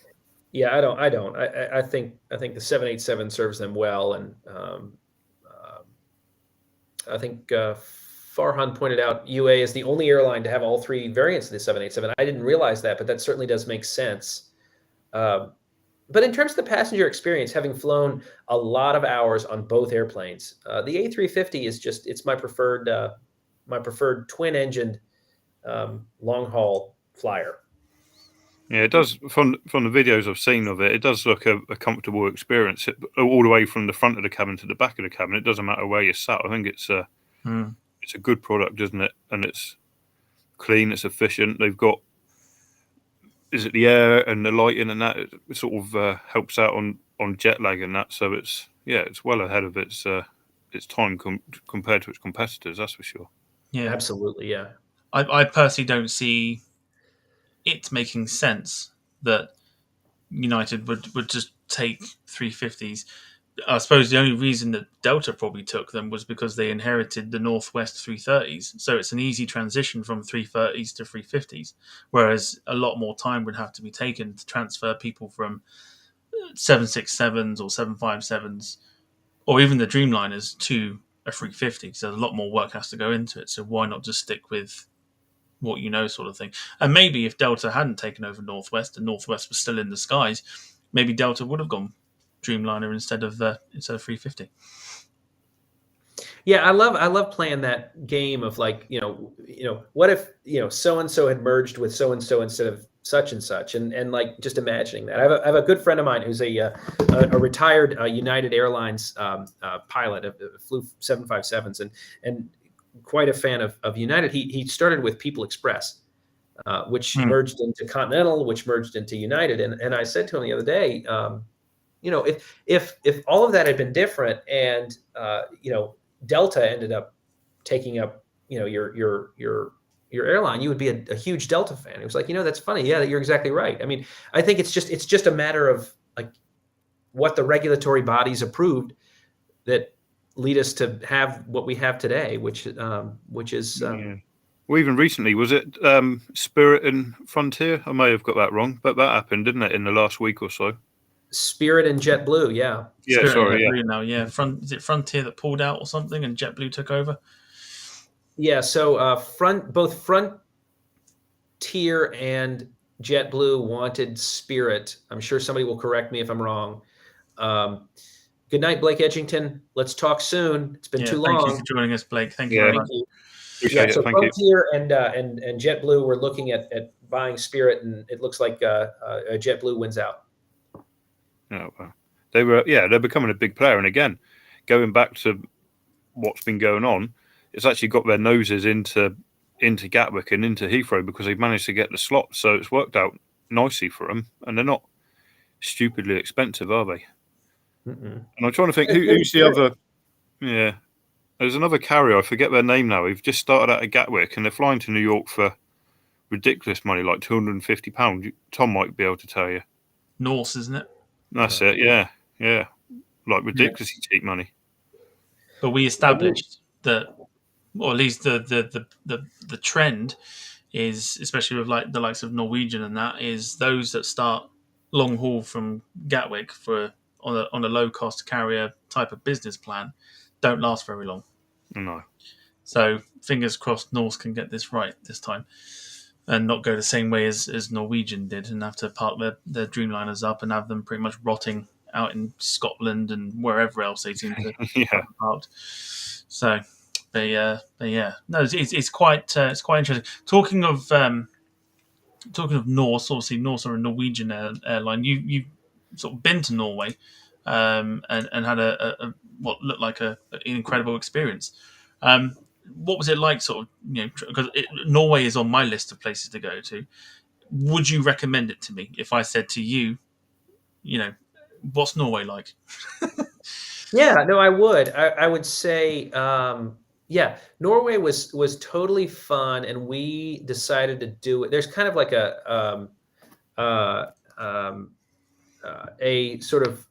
Yeah, I don't. I think the 787 serves them well, and I think Farhan pointed out UA is the only airline to have all three variants of the 787. I didn't realize that, but that certainly does make sense. But in terms of the passenger experience, having flown a lot of hours on both airplanes, the A350 is it's my preferred twin-engined long-haul flyer. Yeah, it does. From the videos I've seen of it, it does look a comfortable experience all the way from the front of the cabin to the back of the cabin. It doesn't matter where you're sat. I think it's a good product, isn't it? And it's clean, it's efficient. They've got, is it the air and the lighting and that? It sort of helps out on jet lag and that. So it's well ahead of its time compared to its competitors. That's for sure. Yeah, absolutely. Yeah, I personally don't see it making sense that United would just take 350s. I suppose the only reason that Delta probably took them was because they inherited the Northwest 330s. So it's an easy transition from 330s to 350s, whereas a lot more time would have to be taken to transfer people from 767s or 757s or even the Dreamliners to a 350. So a lot more work has to go into it. So why not just stick with what you know, sort of thing? And maybe if Delta hadn't taken over Northwest and Northwest was still in the skies, maybe Delta would have gone Dreamliner instead of 350. Yeah, I love playing that game of like, what if, so and so had merged with so and so instead of such and such, and like just imagining that. I have a good friend of mine who's a retired United Airlines pilot, flew 757s, and quite a fan of United. He started with People Express, which merged into Continental, which merged into United, and I said to him the other day, if all of that had been different, and Delta ended up taking up your airline, you would be a huge Delta fan. It was like, that's funny. Yeah, you're exactly right. I mean, I think it's just a matter of like what the regulatory bodies approved that lead us to have what we have today, which is. Well, even recently, was it Spirit and Frontier? I may have got that wrong, but that happened, didn't it, in the last week or so? Spirit and JetBlue, yeah. Yeah, Spirit sorry, and JetBlue now, yeah. Is it Frontier that pulled out or something, and JetBlue took over? Yeah, so both Frontier and JetBlue wanted Spirit. I'm sure somebody will correct me if I'm wrong. Good night, Blake Edgington. Let's talk soon. It's been too long. Thank you for joining us, Blake. Thank you very much. Appreciate it. So Thank Frontier and JetBlue were looking at buying Spirit, and it looks like JetBlue wins out. Oh, well. They're becoming a big player. And again, going back to what's been going on, it's actually got their noses into Gatwick and into Heathrow because they've managed to get the slot. So it's worked out nicely for them, and they're not stupidly expensive, are they? Mm-mm. And I'm trying to think who's the other. Yeah, there's another carrier. I forget their name now. We've just started out at Gatwick, and they're flying to New York for ridiculous money, like £250. Tom might be able to tell you. Norse, isn't it? That's it. Yeah, like ridiculously cheap money. But we established that, or at least the trend is, especially with like the likes of Norwegian and that, is those that start long haul from Gatwick for on a low cost carrier type of business plan don't last very long. No. So fingers crossed Norse can get this right this time and not go the same way as Norwegian did and have to park their Dreamliners up and have them pretty much rotting out in Scotland and wherever else they seem to Yeah. have parked. So, but yeah, no, it's quite interesting. Talking of Norse, obviously Norse are a Norwegian airline. You've sort of been to Norway, and had a what looked like an incredible experience. What was it like? Sort of, because Norway is on my list of places to go to. Would you recommend it to me if I said to you, what's Norway like? Yeah, no, I would. I would say, yeah, Norway was totally fun, and we decided to do it. There's kind of like a sort of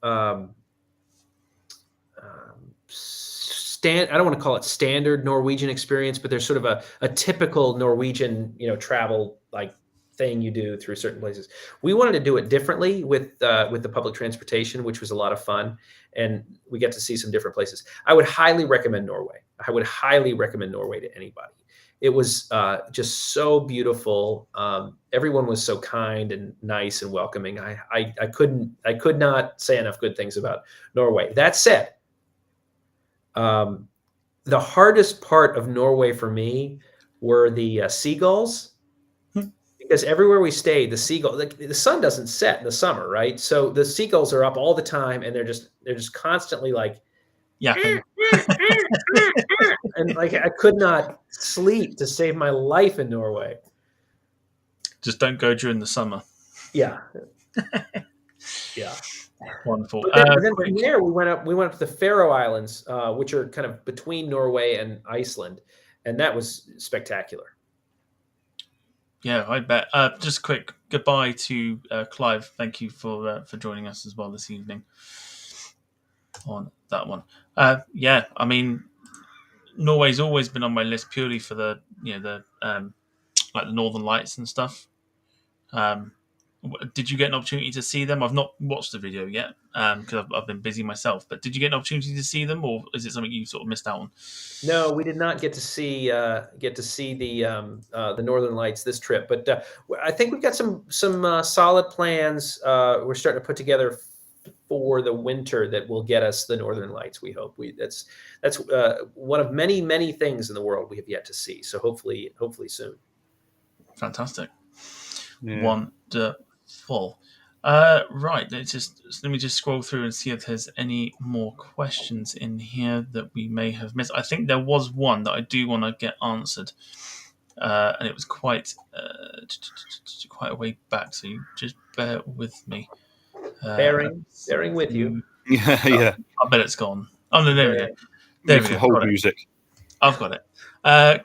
I don't want to call it standard Norwegian experience, but there's sort of a typical Norwegian, travel like thing you do through certain places. We wanted to do it differently with the public transportation, which was a lot of fun, and we get to see some different places. I would highly recommend Norway. I would highly recommend Norway to anybody. It was just so beautiful. Everyone was so kind and nice and welcoming. I could not say enough good things about Norway. That said, the hardest part of Norway for me were the seagulls. Because everywhere we stayed, the sun doesn't set in the summer, right? So the seagulls are up all the time, and they're just constantly like, Yeah, and like I could not sleep to save my life in Norway. just don't go during the summer. Yeah, yeah. Wonderful. But then from there, we went up to the Faroe Islands, which are kind of between Norway and Iceland, and that was spectacular. Yeah, I bet. Just quick goodbye to Clive. Thank you for joining us as well this evening on that one. Yeah, I mean, Norway's always been on my list purely for the like the Northern Lights and stuff. Did you get an opportunity to see them? I've not watched the video yet because I've been busy myself. But did you get an opportunity to see them, or is it something you sort of missed out on? No, we did not get to see the Northern Lights this trip, but I think we've got some solid plans. We're starting to put together for the winter that will get us the Northern Lights. We hope that's one of many things in the world we have yet to see. So hopefully soon. Fantastic. Yeah. Wonderful. Right, let me just scroll through and see if there's any more questions in here that we may have missed. I think there was one that I do want to get answered, and it was quite a way back. So you just bear with me. Bearing with you. Yeah. I bet it's gone. Oh no, there we go. There we go. Hold music. I've got it.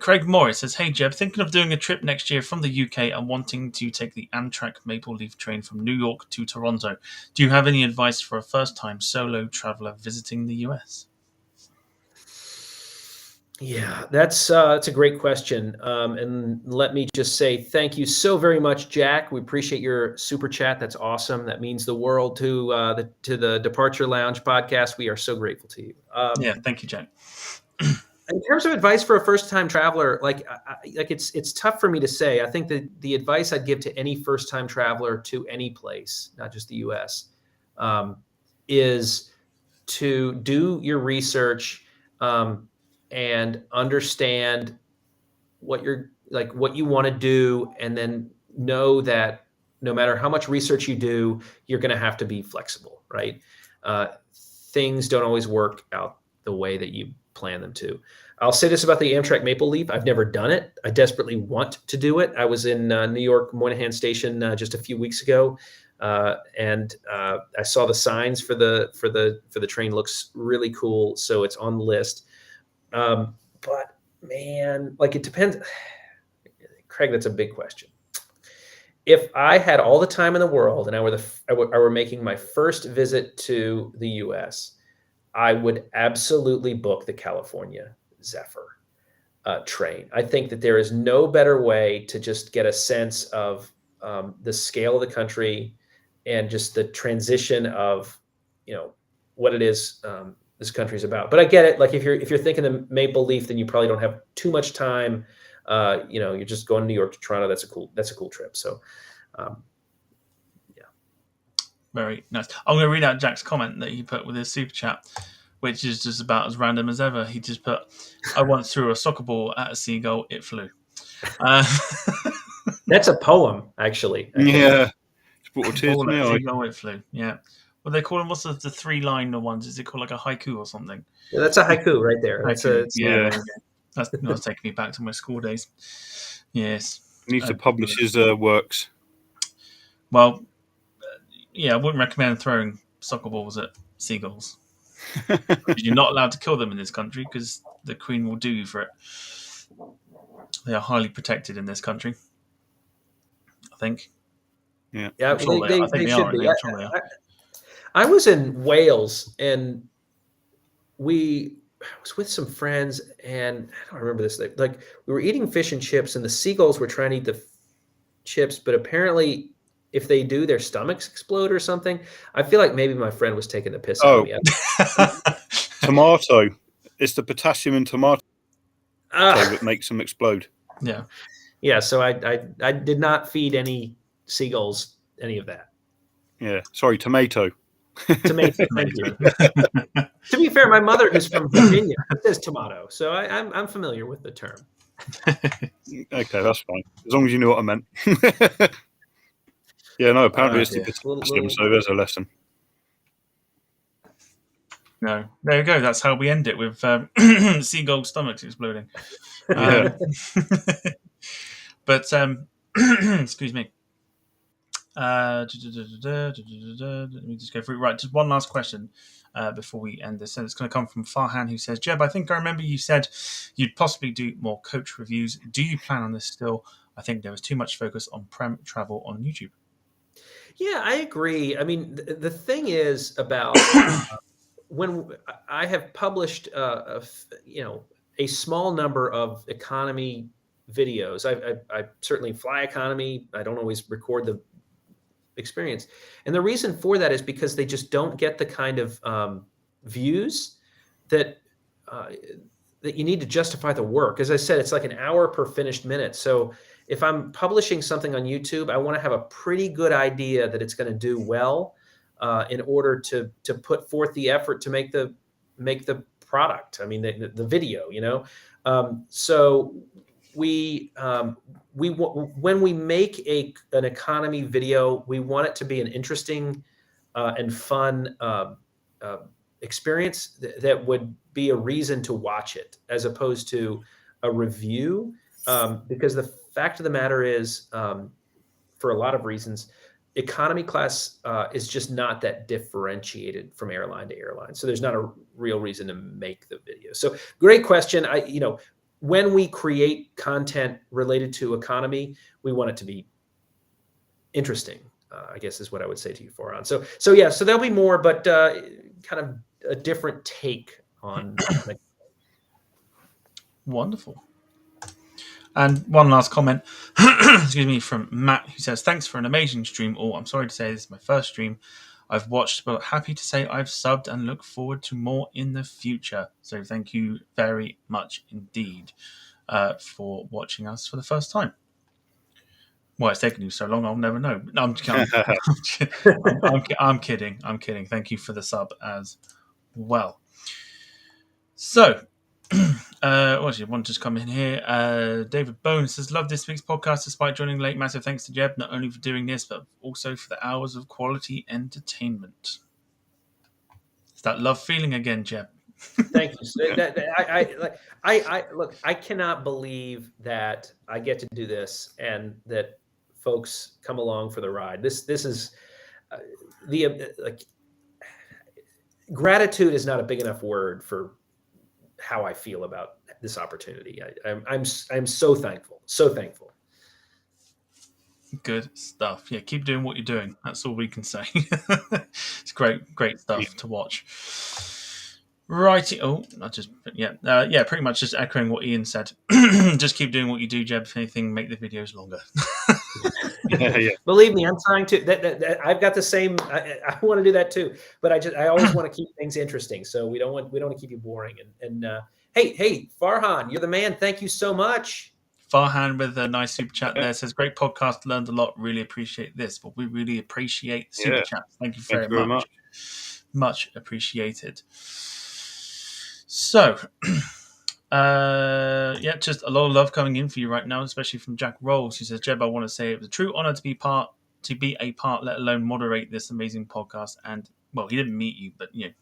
Craig Morris says, "Hey Jeb, thinking of doing a trip next year from the UK and wanting to take the Amtrak Maple Leaf train from New York to Toronto. Do you have any advice for a first-time solo traveler visiting the US?" Yeah, that's a great question. And let me just say thank you so very much, Jack. We appreciate your super chat. That's awesome. That means the world to the Departure Lounge podcast. We are so grateful to you. Yeah, thank you, Jack. In terms of advice for a first-time traveler, it's tough for me to say. I think that the advice I'd give to any first-time traveler to any place, not just the U.S., is to do your research and understand what you want to do, and then know that no matter how much research you do, you're going to have to be flexible, right? Things don't always work out the way that you plan them to. I'll say this about the Amtrak Maple Leaf. I've never done it. I desperately want to do it. I was in New York Moynihan Station just a few weeks ago, and I saw the signs for the train. Looks really cool, so it's on the list. But man, it depends. Craig, that's a big question. If I had all the time in the world and I were making my first visit to the U.S., I would absolutely book the California Zephyr train. I think that there is no better way to just get a sense of the scale of the country and just the transition of what it is this country is about. But I get it. Like if you're thinking of Maple Leaf, then you probably don't have too much time. You're just going to New York to Toronto. That's a cool trip. So, Very nice. I'm going to read out Jack's comment that he put with his super chat, which is just about as random as ever. He just put, "I once threw a soccer ball at a seagull. It flew." That's a poem, actually. Yeah. It's brought a tear to Ball my at a eye. seagull, it flew. Yeah. Well, they call them, what's the 3-line ones? Is it called like a haiku or something? Yeah, that's a haiku right there. Haiku. Yeah. That's taking me back to my school days. Yes. He needs to publish his works. Well, yeah, I wouldn't recommend throwing soccer balls at seagulls. You're not allowed to kill them in this country because the Queen will do you for it. They are highly protected in this country, I think. Yeah, I think they should be. I was in Wales and I was with some friends, and I don't remember this. Like we were eating fish and chips, and the seagulls were trying to eat the chips, but apparently, if they do, their stomachs explode or something. I feel like maybe my friend was taking the piss out of me. Tomato. It's the potassium in tomato that makes them explode. Yeah. Yeah. So I did not feed any seagulls any of that. Yeah. Sorry, tomato. Tomato. Thank you. To be fair, my mother, who's from Virginia, says tomato, so I'm familiar with the term. Okay, that's fine. As long as you know what I meant. Yeah, no, apparently it's the potassium, so there's a lesson. No, there you go. That's how we end it, with seagull stomachs exploding. Yeah. But excuse me. Let me just go through. Right, just one last question before we end this. And it's going to come from Farhan, who says, "Jeb, I think I remember you said you'd possibly do more coach reviews. Do you plan on this still? I think there was too much focus on prem travel on YouTube." Yeah, I agree. I mean, the thing is about when I have published, a small number of economy videos. I certainly fly economy. I don't always record the experience, and the reason for that is because they just don't get the kind of views that you need to justify the work. As I said, it's like an hour per finished minute. So if I'm publishing something on YouTube, I want to have a pretty good idea that it's going to do well in order to put forth the effort to make the product. I mean, the video, So when we make an economy video, we want it to be an interesting and fun experience that would be a reason to watch it, as opposed to a review. Because the fact of the matter is, for a lot of reasons, economy class is just not that differentiated from airline to airline. So there's not a real reason to make the video. So great question. When we create content related to economy, we want it to be interesting, I guess is what I would say to you, Farhan. So there'll be more, but kind of a different take on. Wonderful. And one last comment, excuse me, from Matt, who says, "Thanks for an amazing stream. Oh, I'm sorry to say this is my first stream I've watched, but happy to say I've subbed and look forward to more in the future." So thank you very much indeed for watching us for the first time. Why it's taken you so long, I'll never know. No, I'm kidding. I'm kidding. Thank you for the sub as well. So, one just come in here. David Bone says, "Love this week's podcast despite joining late. Massive thanks to Jeb, not only for doing this, but also for the hours of quality entertainment." It's that love feeling again, Jeb. Thank you. I cannot believe that I get to do this and that folks come along for the ride. This is gratitude is not a big enough word for how I feel about this opportunity. I'm so thankful. So thankful. Good stuff. Yeah, keep doing what you're doing. That's all we can say. It's great stuff to watch. Righty. Oh, pretty much just echoing what Ian said. Just keep doing what you do, Jeb. If anything, make the videos longer. Yeah. Believe me, I'm trying to. That I've got the same. I want to do that too, but I always want to keep things interesting. So we don't want to keep you boring. Hey, Farhan, you're the man. Thank you so much. Farhan with a nice super chat there says, "Great podcast, learned a lot. Really appreciate this." Well, we really appreciate the super chat. Thank you very much. Much appreciated. So, just a lot of love coming in for you right now, especially from Jack Rolls, who says, "Jeb, I want to say it was a true honor to be a part, let alone moderate this amazing podcast." And well, he didn't meet you, but you know.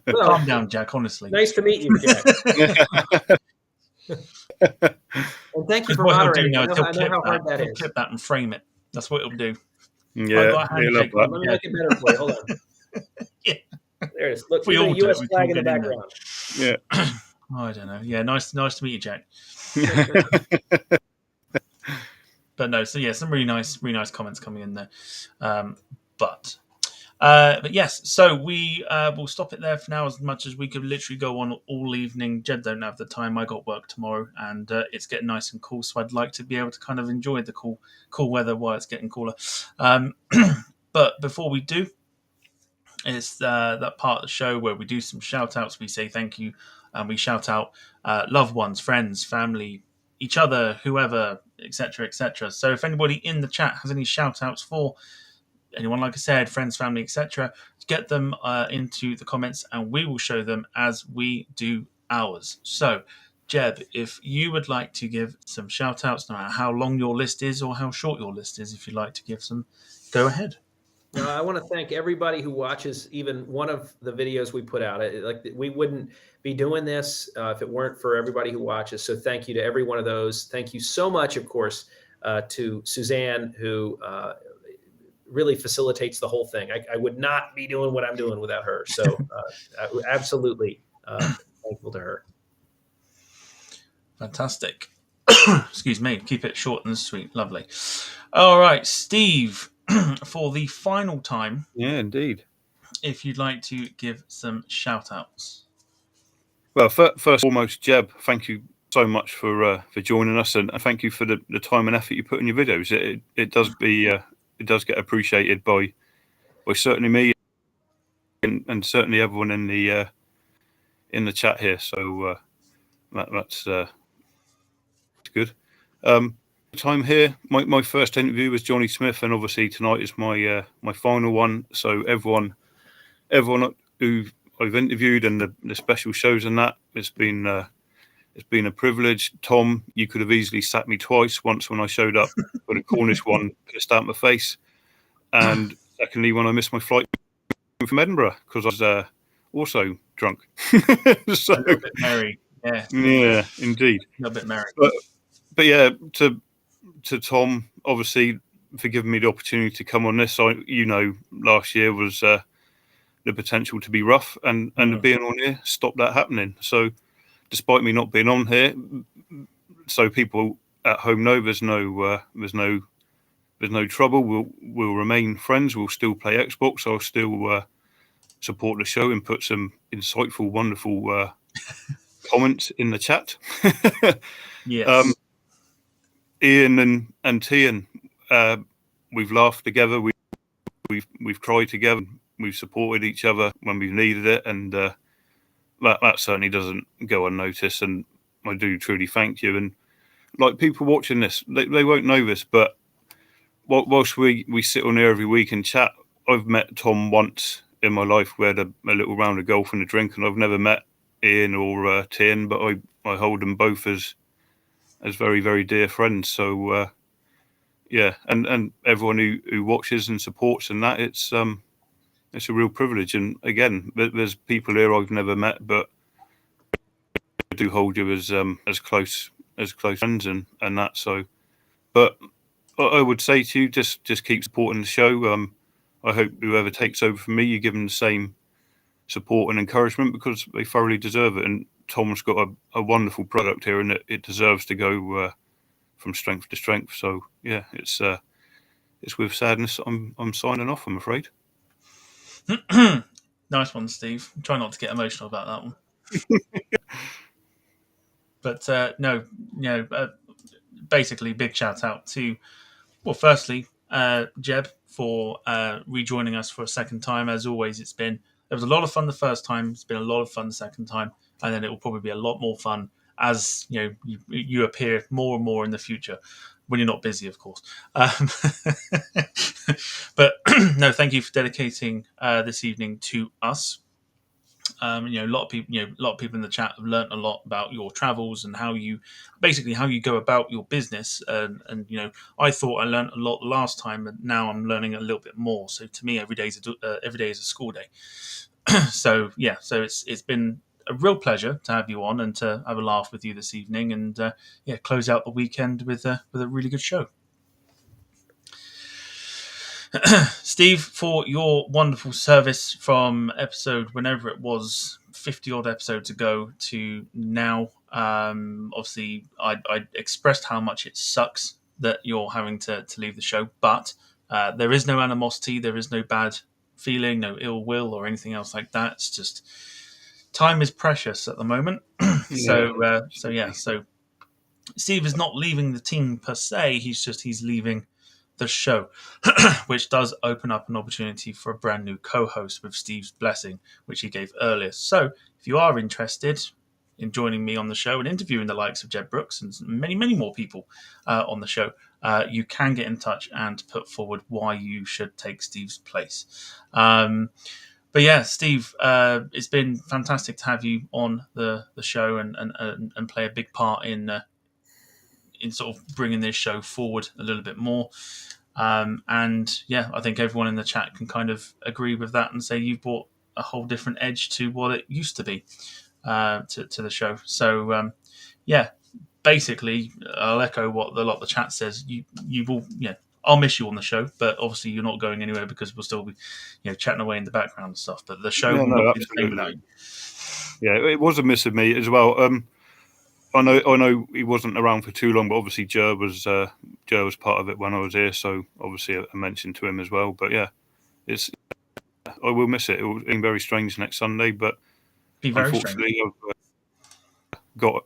Well, calm down, Jack. Honestly, nice to meet you, Jack. And thank you for moderating. I know how hard that is. Clip that and frame it. That's what it'll do. Yeah, let me make it better for you. Hold on. Yeah. There it is. Look, we got a U.S. flag in the background. Yeah. I don't know. Yeah, nice to meet you, Jack. But no, so yeah, some really nice comments coming in there. But yes, so we will stop it there for now. As much as we could literally go on all evening. Jed don't have the time. I got work tomorrow, and it's getting nice and cool. So I'd like to be able to kind of enjoy the cool weather while it's getting cooler. But before we do, it's that part of the show where we do some shout outs. We say thank you, and we shout out loved ones, friends, family, each other, whoever, etc., etc. So if anybody in the chat has any shout outs for anyone, like I said, friends, family, etc., get them into the comments and we will show them as we do ours. So, Jeb, if you would like to give some shout outs, no matter how long your list is or how short your list is, if you'd like to give some, go ahead. I want to thank everybody who watches even one of the videos we put out. We wouldn't be doing this if it weren't for everybody who watches. So thank you to every one of those. Thank you so much, of course, to Suzanne, who really facilitates the whole thing. I would not be doing what I'm doing without her. So absolutely thankful to her. Fantastic. Excuse me. Keep it short and sweet. Lovely. All right, Steve, for the final time. Yeah, indeed. If you'd like to give some shout outs. Well, first and foremost, Jeb, thank you so much for joining us, and thank you for the time and effort you put in your videos. It does get appreciated by certainly me and certainly everyone in the chat here. So that's good. Time here. My first interview was Johnny Smith, and obviously tonight is my final one. So everyone who I've interviewed and the special shows and that, it's been a privilege. Tom, you could have easily sacked me twice. Once when I showed up, but a Cornish one pissed out my face, and secondly when I missed my flight from Edinburgh because I was also drunk. So, a little bit merry, yeah. Yeah, indeed. A little bit merry. But yeah, to Tom, obviously, for giving me the opportunity to come on this. Last year was the potential to be rough, and being on here stopped that happening. So, despite me not being on here, so people at home know there's no trouble. We'll remain friends. We'll still play Xbox. I'll still support the show and put some insightful, wonderful comments in the chat. Yes. Ian and Tian, we've laughed together. We've cried together. We've supported each other when we've needed it, and that certainly doesn't go unnoticed. And I do truly thank you. And like people watching this, they won't know this, but whilst we sit on here every week and chat, I've met Tom once in my life. We had a little round of golf and a drink, and I've never met Ian or Tian, but I hold them both as very, very dear friends. So yeah, and everyone who watches and supports and that, it's a real privilege. And again, there's people here I've never met, but I do hold you as close friends and that. So, but I would say to you, just keep supporting the show. I hope whoever takes over from me, you give them the same support and encouragement, because they thoroughly deserve it. And Tom's got a wonderful product here, and it deserves to go from strength to strength. So yeah, it's with sadness I'm signing off, I'm afraid. Nice one, Steve. Try not to get emotional about that one. But no, basically, big shout out to, well, firstly, Jeb for rejoining us for a second time. As always, it was a lot of fun the first time. It's been a lot of fun the second time, and then it will probably be a lot more fun as you appear more and more in the future when you're not busy, of course. But no, thank you for dedicating this evening to us. A lot of people in the chat have learnt a lot about your travels and how you go about your business. And I thought I learnt a lot last time, and now I'm learning a little bit more. So to me, every day is a school day. So it's been a real pleasure to have you on and to have a laugh with you this evening, and close out the weekend with a really good show. Steve, for your wonderful service from episode whenever it was, 50 odd episodes ago to now. Obviously, I expressed how much it sucks that you're having to leave the show, but there is no animosity, there is no bad feeling, no ill will or anything else like that. It's just time is precious at the moment. So Steve is not leaving the team per se. He's leaving the show, which does open up an opportunity for a brand new co-host with Steve's blessing, which he gave earlier. So if you are interested in joining me on the show and interviewing the likes of Jeb Brooks and many, many more people on the show, you can get in touch and put forward why you should take Steve's place. But yeah, Steve, it's been fantastic to have you on the show and play a big part in sort of bringing this show forward a little bit more. And yeah, I think everyone in the chat can kind of agree with that and say you've brought a whole different edge to what it used to be to the show. So basically, I'll echo what a lot of the chat says. You will, I'll miss you on the show, but obviously you're not going anywhere because we'll still be, chatting away in the background and stuff. But the show will not be the same without you. Yeah, it was a miss of me as well. I know he wasn't around for too long, but obviously Joe was part of it when I was here, so obviously I mentioned to him as well. But yeah, I will miss it. It will be very strange next Sunday, but unfortunately I've got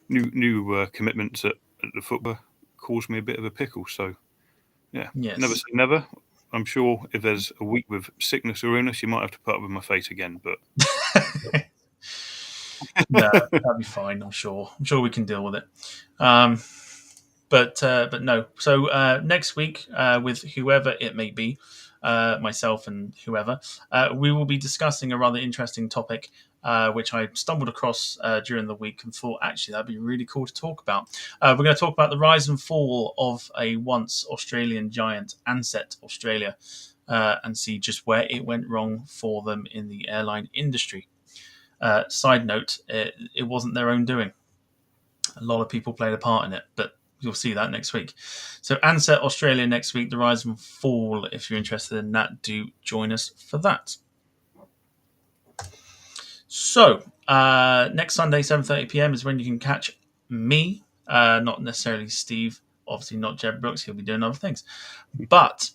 new commitments at the football caused me a bit of a pickle. So yeah, yes. Never say never. I'm sure if there's a week with sickness or illness, you might have to put up with my face again, but. No, that'll be fine. I'm sure we can deal with it. But no. So next week, with whoever it may be, myself and whoever, we will be discussing a rather interesting topic, which I stumbled across during the week and thought actually that'd be really cool to talk about. We're going to talk about the rise and fall of a once Australian giant, Ansett Australia, and see just where it went wrong for them in the airline industry. Side note, it wasn't their own doing. A lot of people played a part in it, but you'll see that next week. So Ansett Australia next week, the rise and fall. If you're interested in that, do join us for that. So next Sunday, 7:30 p.m. is when you can catch me, not necessarily Steve, obviously not Jeb Brooks. He'll be doing other things. But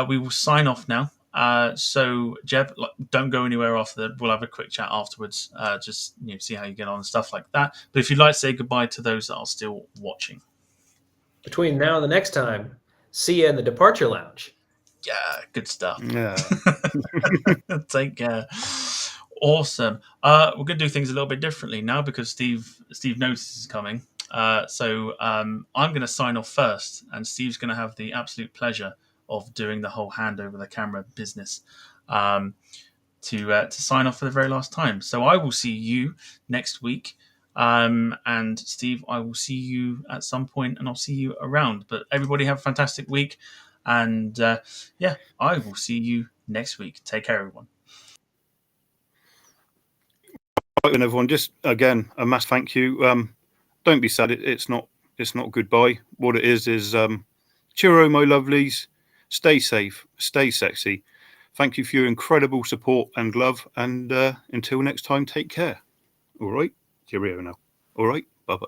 we will sign off now. So Jeb, don't go anywhere after that. We'll have a quick chat afterwards. Just see how you get on and stuff like that. But if you'd like to say goodbye to those that are still watching. Between now and the next time, see you in the departure lounge. Yeah, good stuff. Yeah. Take care. Awesome. We're going to do things a little bit differently now because Steve knows this is coming. So I'm going to sign off first, and Steve's going to have the absolute pleasure of doing the whole hand over the camera business to sign off for the very last time. So I will see you next week. And Steve, I will see you at some point, and I'll see you around. But everybody have a fantastic week. And I will see you next week. Take care, everyone. And everyone, just again, a mass thank you. Don't be sad. It's not goodbye. What it is cheerio, my lovelies. Stay safe, stay sexy. Thank you for your incredible support and love. And until next time, take care. All right. Cheerio now. All right. Bye-bye.